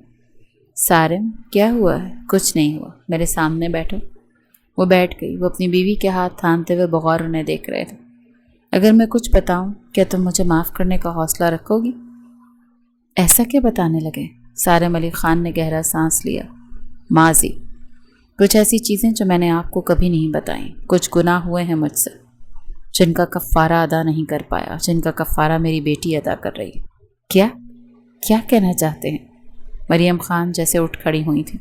سارم, کیا ہوا ہے؟ کچھ نہیں ہوا, میرے سامنے بیٹھو. وہ بیٹھ گئی. وہ اپنی بیوی کے ہاتھ تھامتے ہوئے بغور انہیں دیکھ رہے تھے. اگر میں کچھ بتاؤں کیا تم مجھے معاف کرنے کا حوصلہ رکھو گی؟ ایسا کیا بتانے لگے؟ سارم علی خان نے گہرا سانس لیا. ماضی, کچھ ایسی چیزیں جو میں نے آپ کو کبھی نہیں بتائیں. کچھ گناہ ہوئے ہیں مجھ سے جن کا کفارہ ادا نہیں کر پایا, جن کا کفارہ میری بیٹی ادا کر رہی ہے. کیا کہنا چاہتے ہیں؟ مریم خان جیسے اٹھ کھڑی ہوئی تھی.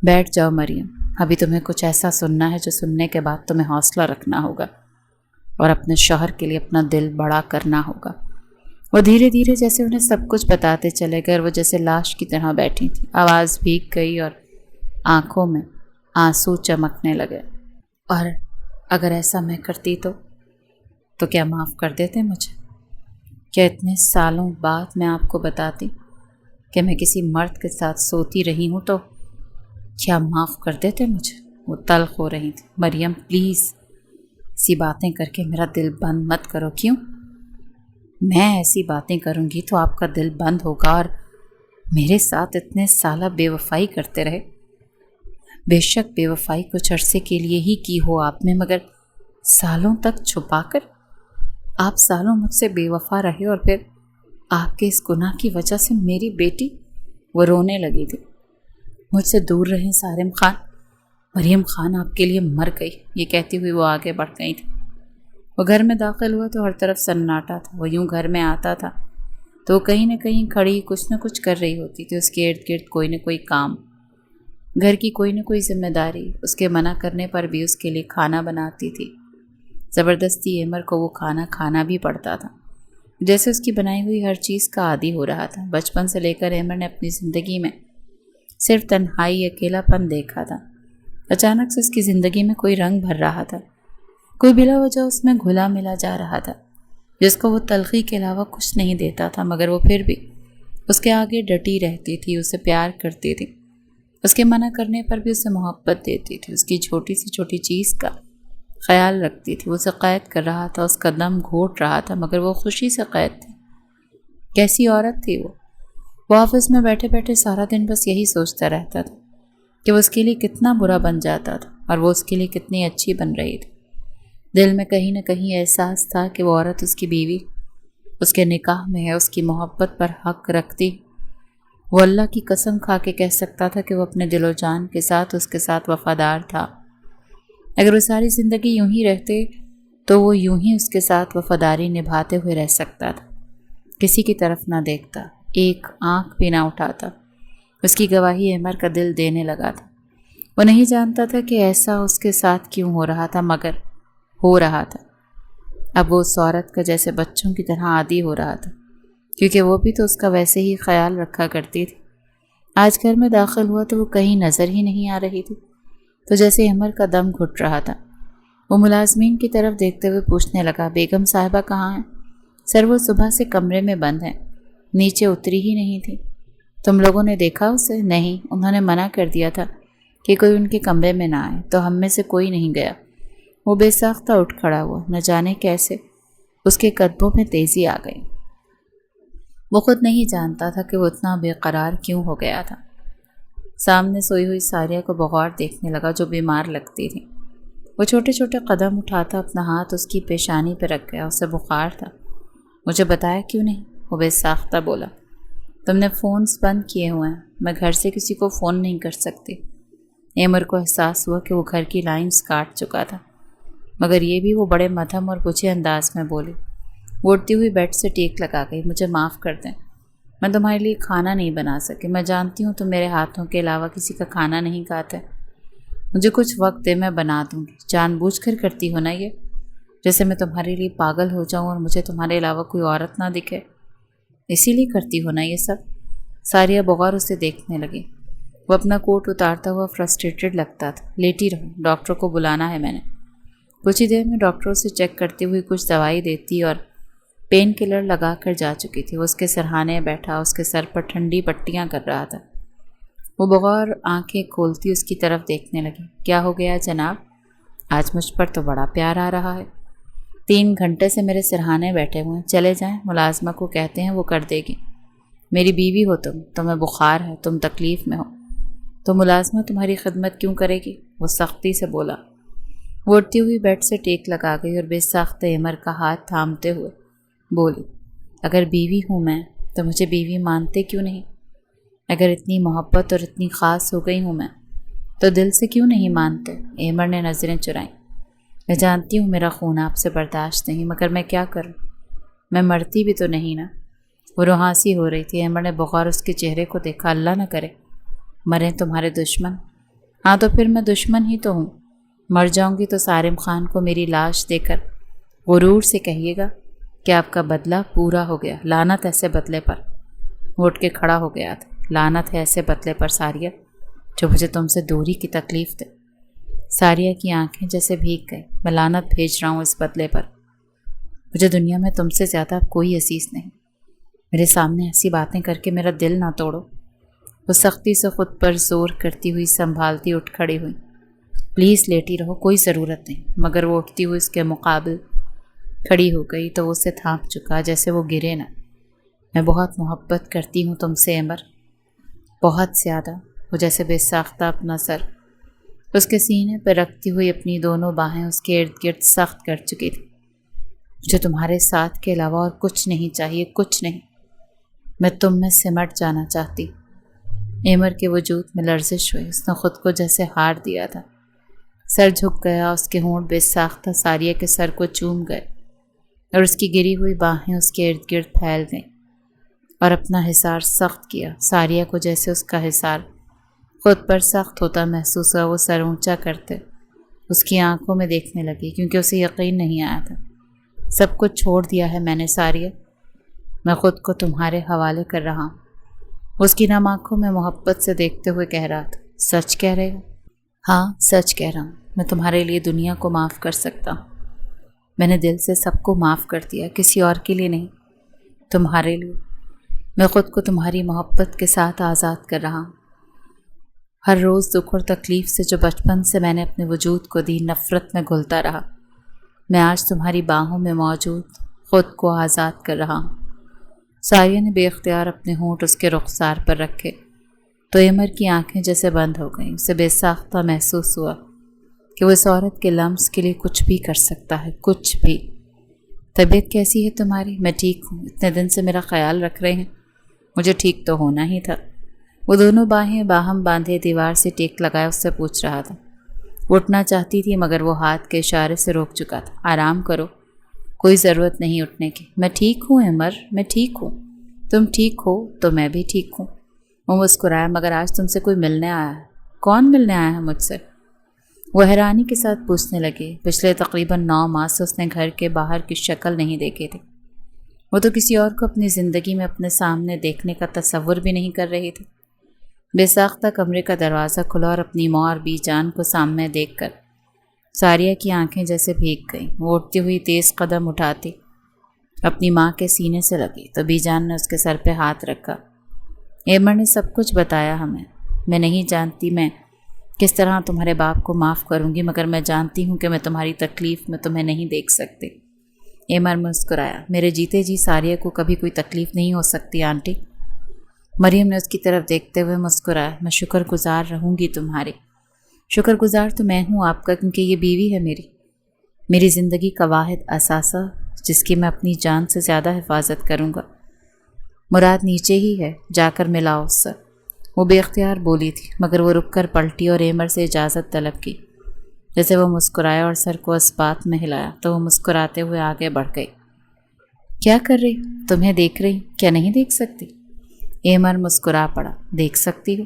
بیٹھ جاؤ مریم, ابھی تمہیں کچھ ایسا سننا ہے جو سننے کے بعد تمہیں حوصلہ رکھنا ہوگا اور اپنے شوہر کے لیے اپنا دل بڑا کرنا ہوگا. وہ دھیرے دھیرے جیسے انہیں سب کچھ بتاتے چلے گئے. وہ جیسے لاش کی طرح بیٹھی تھی. آواز بھیگ گئی اور آنکھوں میں آنسو چمکنے لگے. اور اگر ایسا میں کرتی تو کیا معاف کر دیتے مجھے؟ کیا اتنے سالوں بعد میں آپ کو بتاتی کہ میں کسی مرد کے ساتھ سوتی رہی ہوں تو کیا معاف کر دیتے مجھے؟ وہ تلخ ہو رہی تھی. مریم پلیز, ایسی باتیں کر کے میرا دل بند مت کرو. کیوں؟ میں ایسی باتیں کروں گی تو آپ کا دل بند ہوگا اور میرے ساتھ اتنے سالہ بے وفائی کرتے رہے. بے شک بے وفائی کچھ عرصے کے لیے ہی کی ہو آپ نے, مگر سالوں تک چھپا کر آپ سالوں مجھ سے بے وفا رہے. اور پھر آپ کے اس گناہ کی وجہ سے میری بیٹی, وہ رونے لگی تھی. مجھ سے دور رہیں سارم خان. مریم خان آپ کے لیے مر گئی. یہ کہتی ہوئی وہ آگے بڑھ گئی تھی. وہ گھر میں داخل ہوا تو ہر طرف سناٹا تھا. وہ یوں گھر میں آتا تھا تو کہیں نہ کہیں کھڑی کچھ نہ کچھ کر رہی ہوتی تھی. اس کے ارد گرد کوئی نہ کوئی کام, گھر کی کوئی نہ کوئی ذمہ داری. اس کے منع کرنے پر بھی اس کے لیے کھانا بناتی تھی. زبردستی ایمر کو وہ کھانا بھی پڑتا تھا, جیسے اس کی بنائی ہوئی ہر چیز کا عادی ہو رہا تھا. بچپن سے لے کر ایمر نے اپنی زندگی میں صرف تنہائی, اکیلا پن دیکھا تھا. اچانک سے اس کی زندگی میں کوئی رنگ بھر رہا تھا. کوئی بلا وجہ اس میں گھلا ملا جا رہا تھا جس کو وہ تلخی کے علاوہ کچھ نہیں دیتا تھا. مگر وہ پھر بھی اس کے آگے ڈٹی رہتی تھی, اسے پیار کرتی تھی. اس کے منع کرنے پر بھی اسے محبت دیتی تھی. اس کی چھوٹی سی چھوٹی چیز کا خیال رکھتی تھی. وہ اسے قید کر رہا تھا, اس کا دم گھوٹ رہا تھا, مگر وہ خوشی سے قید تھی. کیسی عورت تھی وہ آفس میں بیٹھے بیٹھے سارا دن بس یہی سوچتا رہتا تھا کہ وہ اس کے لیے کتنا برا بن جاتا تھا اور وہ اس کے لیے کتنی اچھی بن رہی تھی. دل میں کہیں نہ کہیں احساس تھا کہ وہ عورت اس کی بیوی, اس کے نکاح میں ہے, اس کی محبت پر حق رکھتی. وہ اللہ کی قسم کھا کے کہہ سکتا تھا کہ وہ اپنے دل و جان کے ساتھ اس کے ساتھ وفادار تھا. اگر وہ ساری زندگی یوں ہی رہتے تو وہ یوں ہی اس کے ساتھ وفاداری نبھاتے ہوئے رہ سکتا تھا. کسی کی طرف نہ دیکھتا, ایک آنکھ بھی نہ اٹھاتا. اس کی گواہی ایمر کا دل دینے لگا تھا. وہ نہیں جانتا تھا کہ ایسا اس کے ساتھ کیوں ہو رہا تھا, مگر ہو رہا تھا. اب وہ اس عورت کا جیسے بچوں کی طرح عادی ہو رہا تھا, کیونکہ وہ بھی تو اس کا ویسے ہی خیال رکھا کرتی تھی. آج گھر میں داخل ہوا تو وہ کہیں نظر ہی نہیں آ رہی تھی, تو جیسے ایمر کا دم گھٹ رہا تھا. وہ ملازمین کی طرف دیکھتے ہوئے پوچھنے لگا, بیگم صاحبہ کہاں ہیں؟ سر وہ صبح سے کمرے میں بند ہیں, نیچے اتری ہی نہیں تھی. تم لوگوں نے دیکھا اسے؟ نہیں, انہوں نے منع کر دیا تھا کہ کوئی ان کے کمرے میں نہ آئے, تو ہم میں سے کوئی نہیں گیا. وہ بے ساختہ اٹھ کھڑا ہوا. نہ جانے کیسے اس کے قدموں میں تیزی آ گئی. وہ خود نہیں جانتا تھا کہ وہ اتنا بے قرار کیوں ہو گیا تھا. سامنے سوئی ہوئی ساریہ کو بغور دیکھنے لگا جو بیمار لگتی تھی. وہ چھوٹے چھوٹے قدم اٹھاتا اپنا ہاتھ اس کی پیشانی پہ رکھ گیا. اسے بخار تھا. مجھے بتایا کیوں نہیں؟ وہ بے ساختہ بولا. تم نے فونز بند کیے ہوئے ہیں, میں گھر سے کسی کو فون نہیں کر سکتی. ایمر کو احساس ہوا کہ وہ گھر کی لائنز کاٹ چکا تھا، مگر یہ بھی وہ بڑے مدھم اور پوچھے انداز میں بولی۔ وہ اٹھتی ہوئی بیڈ سے ٹیک لگا گئی۔ مجھے معاف کر دیں، میں تمہارے لیے کھانا نہیں بنا سکی۔ میں جانتی ہوں تم میرے ہاتھوں کے علاوہ کسی کا کھانا نہیں کھاتے۔ مجھے کچھ وقت دے، میں بنا دوں گی۔ جان بوجھ کر کرتی ہو نا یہ، جیسے میں تمہارے لیے پاگل ہو جاؤں اور مجھے تمہارے علاوہ کوئی عورت نہ دکھے، اسی لیے کرتی ہو نا یہ سب۔ ساریہ بغور اسے دیکھنے لگی۔ وہ اپنا کوٹ اتارتا ہوا فرسٹریٹڈ لگتا تھا۔ لیٹی رہو، ڈاکٹر کو بلانا ہے میں نے۔ کچھ ہی دیر میں ڈاکٹر اسے چیک کرتی ہوئی کچھ دوائی دیتی اور پین کلر لگا کر جا چکی تھی۔ وہ اس کے سرہانے بیٹھا اس کے سر پر ٹھنڈی پٹیاں کر رہا تھا۔ وہ بغور آنکھیں کھولتی اس کی طرف دیکھنے لگی۔ کیا ہو گیا جناب؟ آج مجھ پر تو بڑا پیار آ رہا ہے۔ 3 گھنٹے سے میرے سرہانے بیٹھے ہوئے ہیں۔ چلے جائیں، ملازمہ کو کہتے ہیں وہ کر دے گی۔ میری بیوی ہو تم، تمہیں بخار ہے، تم تکلیف میں ہو، تو ملازمہ تمہاری خدمت کیوں کرے گی؟ وہ سختی سے بولا۔ وہ اٹھتی ہوئی بیڈ سے ٹیک لگا گئی اور بے ساختہ ایمر کا ہاتھ تھامتے ہوئے بولی، اگر بیوی ہوں میں تو مجھے بیوی مانتے کیوں نہیں؟ اگر اتنی محبت اور اتنی خاص ہو گئی ہوں میں تو دل سے کیوں نہیں مانتے؟ ایمر نے نظریں چرائیں۔ میں جانتی ہوں میرا خون آپ سے برداشت نہیں، مگر میں کیا کروں؟ میں مرتی بھی تو نہیں نا۔ وہ روحانسی ہو رہی تھی۔ ایمر نے بغور اس کے چہرے کو دیکھا۔ اللہ نہ کرے مریں تمہارے دشمن۔ ہاں تو پھر میں دشمن ہی تو ہوں۔ مر جاؤں گی تو سارم خان کو میری لاش دے کر غرور سے کہیے گا کہ آپ کا بدلہ پورا ہو گیا۔ لعنت ایسے بدلے پر۔ وہ اٹھ کے کھڑا ہو گیا تھا۔ لعنت ہے ایسے بدلے پر ساریہ، جو مجھے تم سے دوری کی تکلیف دے۔ ساریہ کی آنکھیں جیسے بھیگ گئی۔ میں لعنت بھیج رہا ہوں اس بدلے پر۔ مجھے دنیا میں تم سے زیادہ کوئی عزیز نہیں۔ میرے سامنے ایسی باتیں کر کے میرا دل نہ توڑو۔ وہ سختی سے خود پر زور کرتی ہوئی سنبھالتی اٹھ کھڑی ہوئی۔ پلیز لیٹی رہو، کوئی ضرورت نہیں۔ مگر وہ اٹھتی ہوئی اس کے مقابل کھڑی ہو گئی تو وہ اسے تھام چکا جیسے وہ گرے نہ۔ میں بہت محبت کرتی ہوں تم سے ایمر، بہت زیادہ۔ وہ جیسے بے ساختہ اپنا سر اس کے سینے پر رکھتی ہوئی اپنی دونوں باہیں اس کے ارد گرد سخت کر چکی تھی۔ مجھے تمہارے ساتھ کے علاوہ اور کچھ نہیں چاہیے، کچھ نہیں۔ میں تم میں سمٹ جانا چاہتی۔ ایمر کے وجود میں لرزش ہوئی۔ اس نے خود کو جیسے ہار دیا تھا۔ سر جھک گیا، اس کے ہونٹ بے ساختہ ساریہ کے سر کو چوم گئے اور اس کی گری ہوئی باہیں اس کے ارد گرد پھیل گئیں اور اپنا حصار سخت کیا۔ ساریہ کو جیسے اس کا حصار خود پر سخت ہوتا محسوس ہوا۔ وہ سر اونچا کرتے اس کی آنکھوں میں دیکھنے لگی، کیونکہ اسے یقین نہیں آیا تھا۔ سب کچھ چھوڑ دیا ہے میں نے ساریہ، میں خود کو تمہارے حوالے کر رہا ہوں۔ اس کی نم آنکھوں میں محبت سے دیکھتے ہوئے کہہ رہا تھا، سچ کہہ رہے ہو؟ ہاں سچ کہہ رہا ہوں۔ میں تمہارے لیے دنیا کو معاف کر سکتا ہوں۔ میں نے دل سے سب کو معاف کر دیا، کسی اور کے لیے نہیں، تمہارے لیے۔ میں خود کو تمہاری محبت کے ساتھ آزاد کر رہا ہوں۔ ہر روز دکھ اور تکلیف سے جو بچپن سے میں نے اپنے وجود کو دی، نفرت میں گھلتا رہا، میں آج تمہاری باہوں میں موجود خود کو آزاد کر رہا ہوں۔ ساریہ نے بے اختیار اپنے ہونٹ اس کے رخسار پر رکھے تو ایمر کی آنکھیں جیسے بند ہو گئیں۔ اسے بے ساختہ محسوس ہوا کہ وہ اس عورت کے لمس کے لیے کچھ بھی کر سکتا ہے، کچھ بھی۔ طبیعت کیسی ہے تمہاری؟ میں ٹھیک ہوں۔ اتنے دن سے میرا خیال رکھ رہے ہیں، مجھے ٹھیک تو ہونا ہی تھا۔ وہ دونوں باہیں باہم باندھے دیوار سے ٹیک لگائے اس سے پوچھ رہا تھا۔ وہ اٹھنا چاہتی تھی مگر وہ ہاتھ کے اشارے سے روک چکا تھا۔ آرام کرو، کوئی ضرورت نہیں اٹھنے کی۔ میں ٹھیک ہوں ایمر، میں ٹھیک ہوں۔ تم ٹھیک ہو تو میں بھی ٹھیک ہوں۔ وہ مسکرایا، مگر آج تم سے کوئی ملنے آیا ہے؟ کون ملنے آیا ہے مجھ سے؟ وہ حیرانی کے ساتھ پوچھنے لگے۔ پچھلے تقریباً 9 ماہ سے اس نے گھر کے باہر کی شکل نہیں دیکھی تھی۔ وہ تو کسی اور کو اپنی زندگی میں اپنے سامنے دیکھنے کا تصور بھی نہیں کر رہی تھی۔ بے ساختہ کمرے کا دروازہ کھلا اور اپنی ماں اور بی جان کو سامنے دیکھ کر ساریہ کی آنکھیں جیسے بھیگ گئیں۔ وہ اٹھتی ہوئی تیز قدم اٹھاتی اپنی ماں کے سینے سے لگی تو بی جان نے اس کے سر پہ ہاتھ رکھا۔ ایمر نے سب کچھ بتایا ہمیں۔ میں نہیں جانتی میں کس طرح تمہارے باپ کو معاف کروں گی، مگر میں جانتی ہوں کہ میں تمہاری تکلیف میں تمہیں نہیں دیکھ سکتی۔ ایمر مسکرایا۔ میرے جیتے جی ساریہ کو کبھی کوئی تکلیف نہیں ہو سکتی آنٹی۔ مریم نے اس کی طرف دیکھتے ہوئے مسکرایا۔ میں شکر گزار رہوں گی تمہاری۔ شکر گزار تو میں ہوں آپ کا، کیونکہ یہ بیوی ہے میری زندگی کا واحد اثاثہ، جس کی میں اپنی جان سے زیادہ حفاظت کروں گا۔ مراد نیچے ہی ہے، جا کر ملاؤ اس سے۔ وہ بے اختیار بولی تھی، مگر وہ رک کر پلٹی اور ایمر سے اجازت طلب کی۔ جیسے وہ مسکرایا اور سر کو اسبات میں ہلایا تو وہ مسکراتے ہوئے آگے بڑھ گئی۔ کیا کر رہی؟ تمہیں دیکھ رہی، کیا نہیں دیکھ سکتی؟ ایمر مسکرا پڑا۔ دیکھ سکتی ہو؟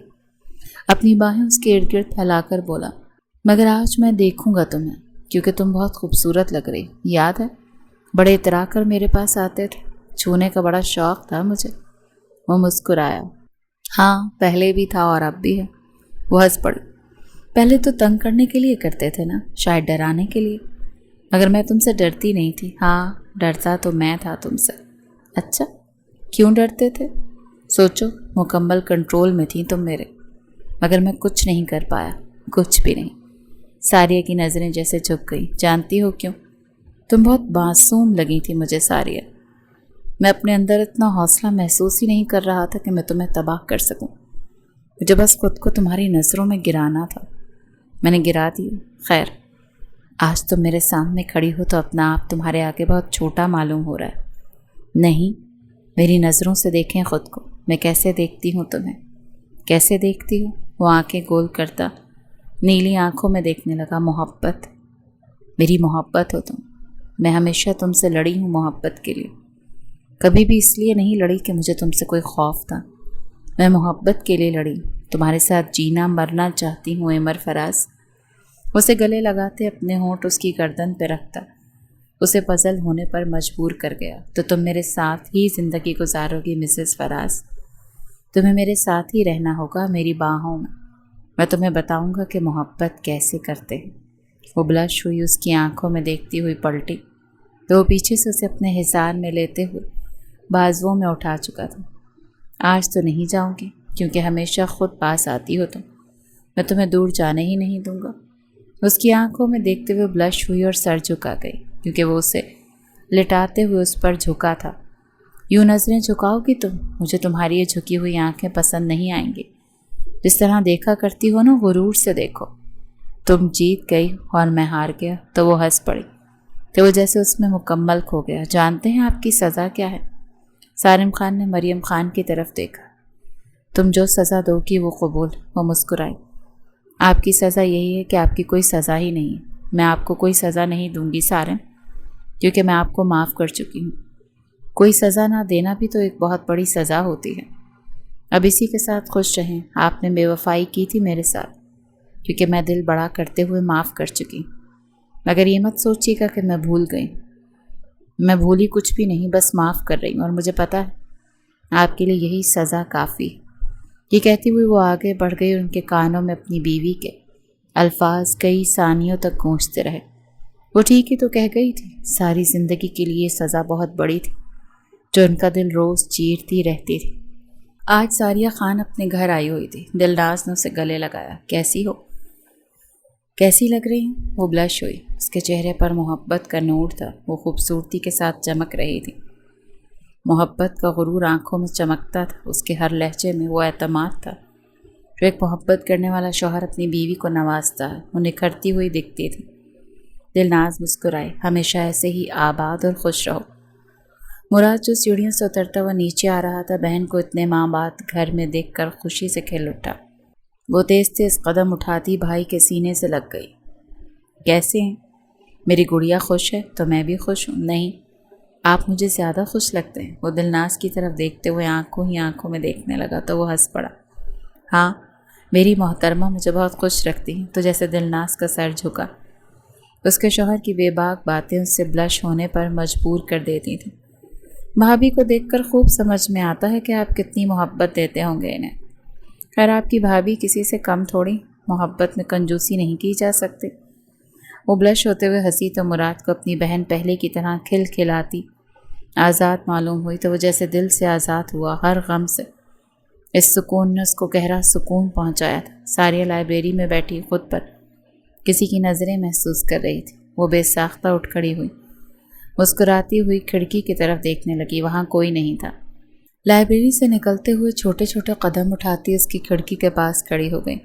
اپنی باہیں اس کے ارد گرد پھیلا کر بولا، مگر آج میں دیکھوں گا تمہیں، کیونکہ تم بہت خوبصورت لگ رہی۔ یاد ہے بڑے اترا کر میرے پاس آتے تھے، چھونے کا بڑا شوق تھا مجھے۔ وہ مسکرایا۔ ہاں، پہلے بھی تھا اور اب بھی ہے۔ وہ ہنس پڑی۔ پہلے تو تنگ کرنے کے لیے کرتے تھے نا، شاید ڈرانے کے لیے، مگر میں تم سے ڈرتی نہیں تھی۔ ہاں، ڈرتا تو میں تھا تم سے۔ اچھا، کیوں ڈرتے تھے؟ سوچو، مکمل کنٹرول میں تھی تم میرے، مگر میں کچھ نہیں کر پایا، کچھ بھی نہیں۔ ساریہ کی نظریں جیسے جھک گئیں۔ جانتی ہو کیوں؟ تم بہت معصوم لگی تھی مجھے ساریہ۔ میں اپنے اندر اتنا حوصلہ محسوس ہی نہیں کر رہا تھا کہ میں تمہیں تباہ کر سکوں۔ مجھے بس خود کو تمہاری نظروں میں گرانا تھا، میں نے گرا دی۔ خیر، آج تم میرے سامنے کھڑی ہو تو اپنا آپ تمہارے آگے بہت چھوٹا معلوم ہو رہا ہے۔ نہیں، میری نظروں سے دیکھیں خود کو، میں کیسے دیکھتی ہوں تمہیں۔ کیسے دیکھتی ہوں؟ وہ آنکھیں گول کرتا نیلی آنکھوں میں دیکھنے لگا۔ محبت، میری محبت ہو تم۔ میں ہمیشہ تم سے لڑی ہوں محبت کے لیے، کبھی بھی اس لیے نہیں لڑی کہ مجھے تم سے کوئی خوف تھا۔ میں محبت کے لیے لڑی، تمہارے ساتھ جینا مرنا چاہتی ہوں ایمر فراز۔ اسے گلے لگاتے اپنے ہونٹ اس کی گردن پہ رکھتا، اسے پزل ہونے پر مجبور کر گیا۔ تو تم میرے ساتھ ہی زندگی گزارو گی مسز فراز، تمہیں میرے ساتھ ہی رہنا ہوگا میری باہوں میں تمہیں بتاؤں گا کہ محبت کیسے کرتے ہیں۔ وہ بلش ہوئی، اس کی آنکھوں میں دیکھتی ہوئی پلٹی تو وہ پیچھے سے اسے اپنے حصار میں لیتے ہوئے بازوؤں میں اٹھا چکا تھا۔ آج تو نہیں جاؤں گی، کیونکہ ہمیشہ خود پاس آتی ہو تم، میں تمہیں دور جانے ہی نہیں دوں گا۔ اس کی آنکھوں میں دیکھتے ہوئے بلش ہوئی اور سر جھکا گئی، کیونکہ وہ اسے لٹاتے ہوئے اس پر جھکا تھا۔ یوں نظریں جھکاؤ گی تم، مجھے تمہاری یہ جھکی ہوئی آنکھیں پسند نہیں آئیں گی۔ جس طرح دیکھا کرتی ہو نا، غرور سے دیکھو۔ تم جیت گئی اور میں ہار گیا۔ تو وہ ہنس پڑی کہ وہ جیسے اس میں مکمل کھو گیا۔ جانتے ہیں آپ کی سزا کیا ہے؟ سالم خان نے مریم خان کی طرف دیکھا۔ تم جو سزا دو گی وہ قبول۔ وہ مسکرائی۔ آپ کی سزا یہی ہے کہ آپ کی کوئی سزا ہی نہیں ہے۔ میں آپ کو کوئی سزا نہیں دوں گی سالم، کیونکہ میں آپ کو معاف کر چکی ہوں۔ کوئی سزا نہ دینا بھی تو ایک بہت بڑی سزا ہوتی ہے۔ اب اسی کے ساتھ خوش رہیں۔ آپ نے بے وفائی کی تھی میرے ساتھ، کیونکہ میں دل بڑا کرتے ہوئے معاف کر چکی، مگر یہ مت سوچیے گا کہ میں بھول گئی۔ میں بھولی کچھ بھی نہیں، بس معاف کر رہی ہوں، اور مجھے پتہ ہے آپ کے لیے یہی سزا کافی۔ یہ کہتی ہوئی وہ آگے بڑھ گئی اور ان کے کانوں میں اپنی بیوی کے الفاظ کئی ثانیوں تک گونجتے رہے۔ وہ ٹھیک ہی تو کہہ گئی تھی، ساری زندگی کے لیے یہ سزا بہت بڑی تھی جو ان کا دل روز چیرتی رہتی تھی۔ آج ساریہ خان اپنے گھر آئی ہوئی تھی۔ دلناز نے اسے گلے لگایا۔ کیسی ہو؟ کیسی لگ رہی ہوں؟ وہ بلش ہوئی۔ اس کے چہرے پر محبت کا نور تھا، وہ خوبصورتی کے ساتھ چمک رہی تھی۔ محبت کا غرور آنکھوں میں چمکتا تھا، اس کے ہر لہجے میں وہ اعتماد تھا جو ایک محبت کرنے والا شوہر اپنی بیوی کو نوازتا ہے۔ وہ نکھرتی ہوئی دکھتی تھی۔ دلناز مسکرائے۔ ہمیشہ ایسے ہی آباد اور خوش رہو۔ مراد جو سیڑھیوں سے اترتا ہوا نیچے آ رہا تھا، بہن کو اتنے ماہ بعد گھر میں دیکھ کر خوشی سے کھل اٹھا۔ وہ تیز تیز قدم اٹھاتی بھائی کے سینے سے لگ گئی۔ کیسے ہیں؟ میری گڑیا خوش ہے تو میں بھی خوش ہوں۔ نہیں، آپ مجھے زیادہ خوش لگتے ہیں۔ وہ دلناز کی طرف دیکھتے ہوئے آنکھوں ہی آنکھوں میں دیکھنے لگا تو وہ ہنس پڑا۔ ہاں، میری محترمہ مجھے بہت خوش رکھتی ہیں۔ تو جیسے دلناز کا سر جھکا، اس کے شوہر کی بے باک باتیں اس سے بلش ہونے پر مجبور کر دیتی تھیں۔ بھابھی کو دیکھ کر خوب سمجھ میں آتا ہے کہ آپ کتنی محبت دیتے ہوں گے انہیں۔ خیر، آپ کی بھابھی کسی سے کم تھوڑی، محبت میں کنجوسی نہیں کی جا سکتی۔ وہ بلش ہوتے ہوئے ہنسی تو مراد کو اپنی بہن پہلے کی طرح کھل کھلاتی آزاد معلوم ہوئی تو وہ جیسے دل سے آزاد ہوا، ہر غم سے۔ اس سکون نے اس کو گہرا سکون پہنچایا تھا۔ ساریہ لائبریری میں بیٹھی خود پر کسی کی نظریں محسوس کر رہی تھی۔ وہ بے ساختہ اٹھ کھڑی ہوئی، مسکراتی ہوئی کھڑکی کی طرف دیکھنے لگی۔ وہاں کوئی نہیں تھا۔ لائبریری سے نکلتے ہوئے چھوٹے چھوٹے قدم اٹھاتی اس کی کھڑکی کے پاس کھڑی ہو گئی،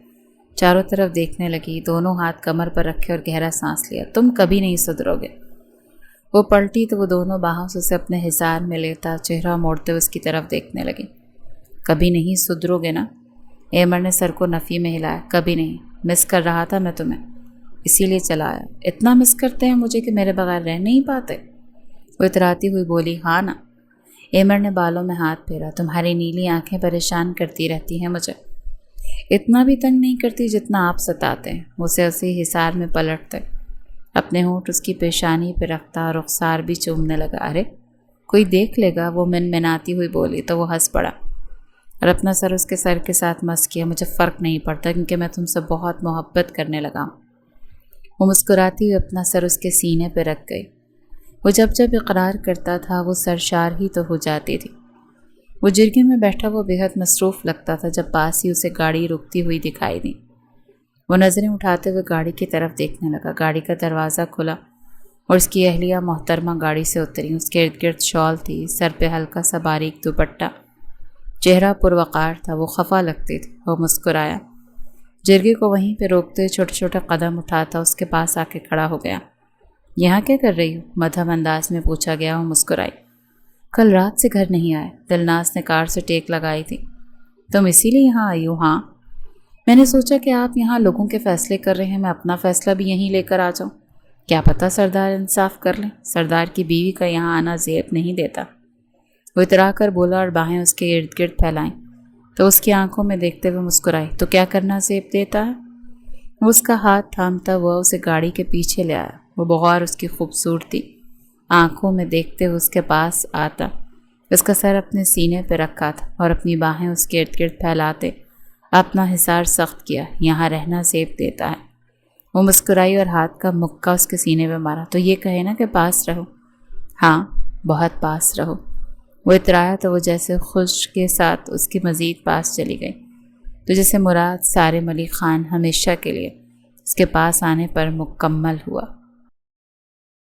چاروں طرف دیکھنے لگی، دونوں ہاتھ کمر پر رکھے اور گہرا سانس لیا۔ تم کبھی نہیں سدھرو گے۔ وہ پلٹی تو وہ دونوں باہوں سے اسے اپنے حصار میں لیتا چہرہ موڑتے ہوئے اس کی طرف دیکھنے لگی۔ کبھی نہیں سدھرو گے نا؟ ایمر نے سر کو نفی میں ہلایا۔ کبھی نہیں، مس کر رہا تھا میں تمہیں، اسی لیے چلا آیا۔ اتنا مس کرتے ہیں مجھے کہ میرے بغیر رہ نہیں پاتے؟ وہ اتراتی ہوئی بولی۔ ہاں نا۔ ایمر نے بالوں میں ہاتھ پھیرا۔ تمہاری نیلی آنکھیں پریشان کرتی رہتی ہیں مجھے، اتنا بھی تنگ نہیں کرتی جتنا آپ ستاتے ہیں۔ اسے اسی حصار میں پلٹتے، اپنے ہونٹ اس کی پیشانی پہ رکھتا اور رخسار بھی چومنے لگا۔ ارے کوئی دیکھ لے گا، وہ منمناتی ہوئی بولی تو وہ ہنس پڑا اور اپنا سر اس کے سر کے ساتھ مس کیا۔ مجھے فرق نہیں پڑتا کیونکہ میں تم سے بہت محبت کرنے لگا ہوں۔ وہ مسکراتی ہوئی اپنا سر اس کے سینے پہ رکھ گئی۔ وہ جب جب اقرار کرتا تھا وہ سرشار ہی تو ہو جاتی تھی۔ وہ جرگے میں بیٹھا وہ بے حد مصروف لگتا تھا جب پاس ہی اسے گاڑی رکتی ہوئی دکھائی دی۔ وہ نظریں اٹھاتے ہوئے گاڑی کی طرف دیکھنے لگا۔ گاڑی کا دروازہ کھلا اور اس کی اہلیہ محترمہ گاڑی سے اتری۔ اس کے ارد گرد شال تھی، سر پہ ہلکا سا باریک دوپٹہ، چہرہ پروقار تھا۔ وہ خفا لگتی تھی۔ وہ مسکرایا، جرگے کو وہیں پہ روکتے چھوٹے چھوٹے قدم اٹھاتا اس کے پاس آ کے کھڑا ہو گیا۔ یہاں کیا کر رہی ہو؟ مدھم انداز میں پوچھا گیا۔ وہ مسکرائی۔ کل رات سے گھر نہیں آئے، دلناز نے کار سے ٹیک لگائی تھی۔ تم اسی لیے یہاں آئی ہو؟ ہاں، میں نے سوچا کہ آپ یہاں لوگوں کے فیصلے کر رہے ہیں، میں اپنا فیصلہ بھی یہیں لے کر آ جاؤں۔ کیا پتہ سردار انصاف کر لیں، سردار کی بیوی کا یہاں آنا زیب نہیں دیتا۔ وہ اترا کر بولا اور باہیں اس کے ارد گرد پھیلائیں تو اس کی آنکھوں میں دیکھتے ہوئے مسکرائی۔ تو کیا کرنا زیب دیتا ہے؟ وہ اس کا ہاتھ تھامتا ہوا اسے گاڑی کے پیچھے لے آیا۔ وہ بغور اس کی خوبصورتی آنکھوں میں دیکھتے ہوئے اس کے پاس آتا، اس کا سر اپنے سینے پہ رکھا تھا اور اپنی باہیں اس کے ارد گرد پھیلاتے اپنا حصار سخت کیا۔ یہاں رہنا زیب دیتا ہے۔ وہ مسکرائی اور ہاتھ کا مکہ اس کے سینے پہ مارا۔ تو یہ کہے نا کہ پاس رہو۔ ہاں، بہت پاس رہو۔ وہ اترایا تو وہ جیسے خوش کے ساتھ اس کی مزید پاس چلی گئی، تو جیسے مراد سارے ملی خان ہمیشہ کے لیے اس کے پاس آنے پر مکمل ہوا۔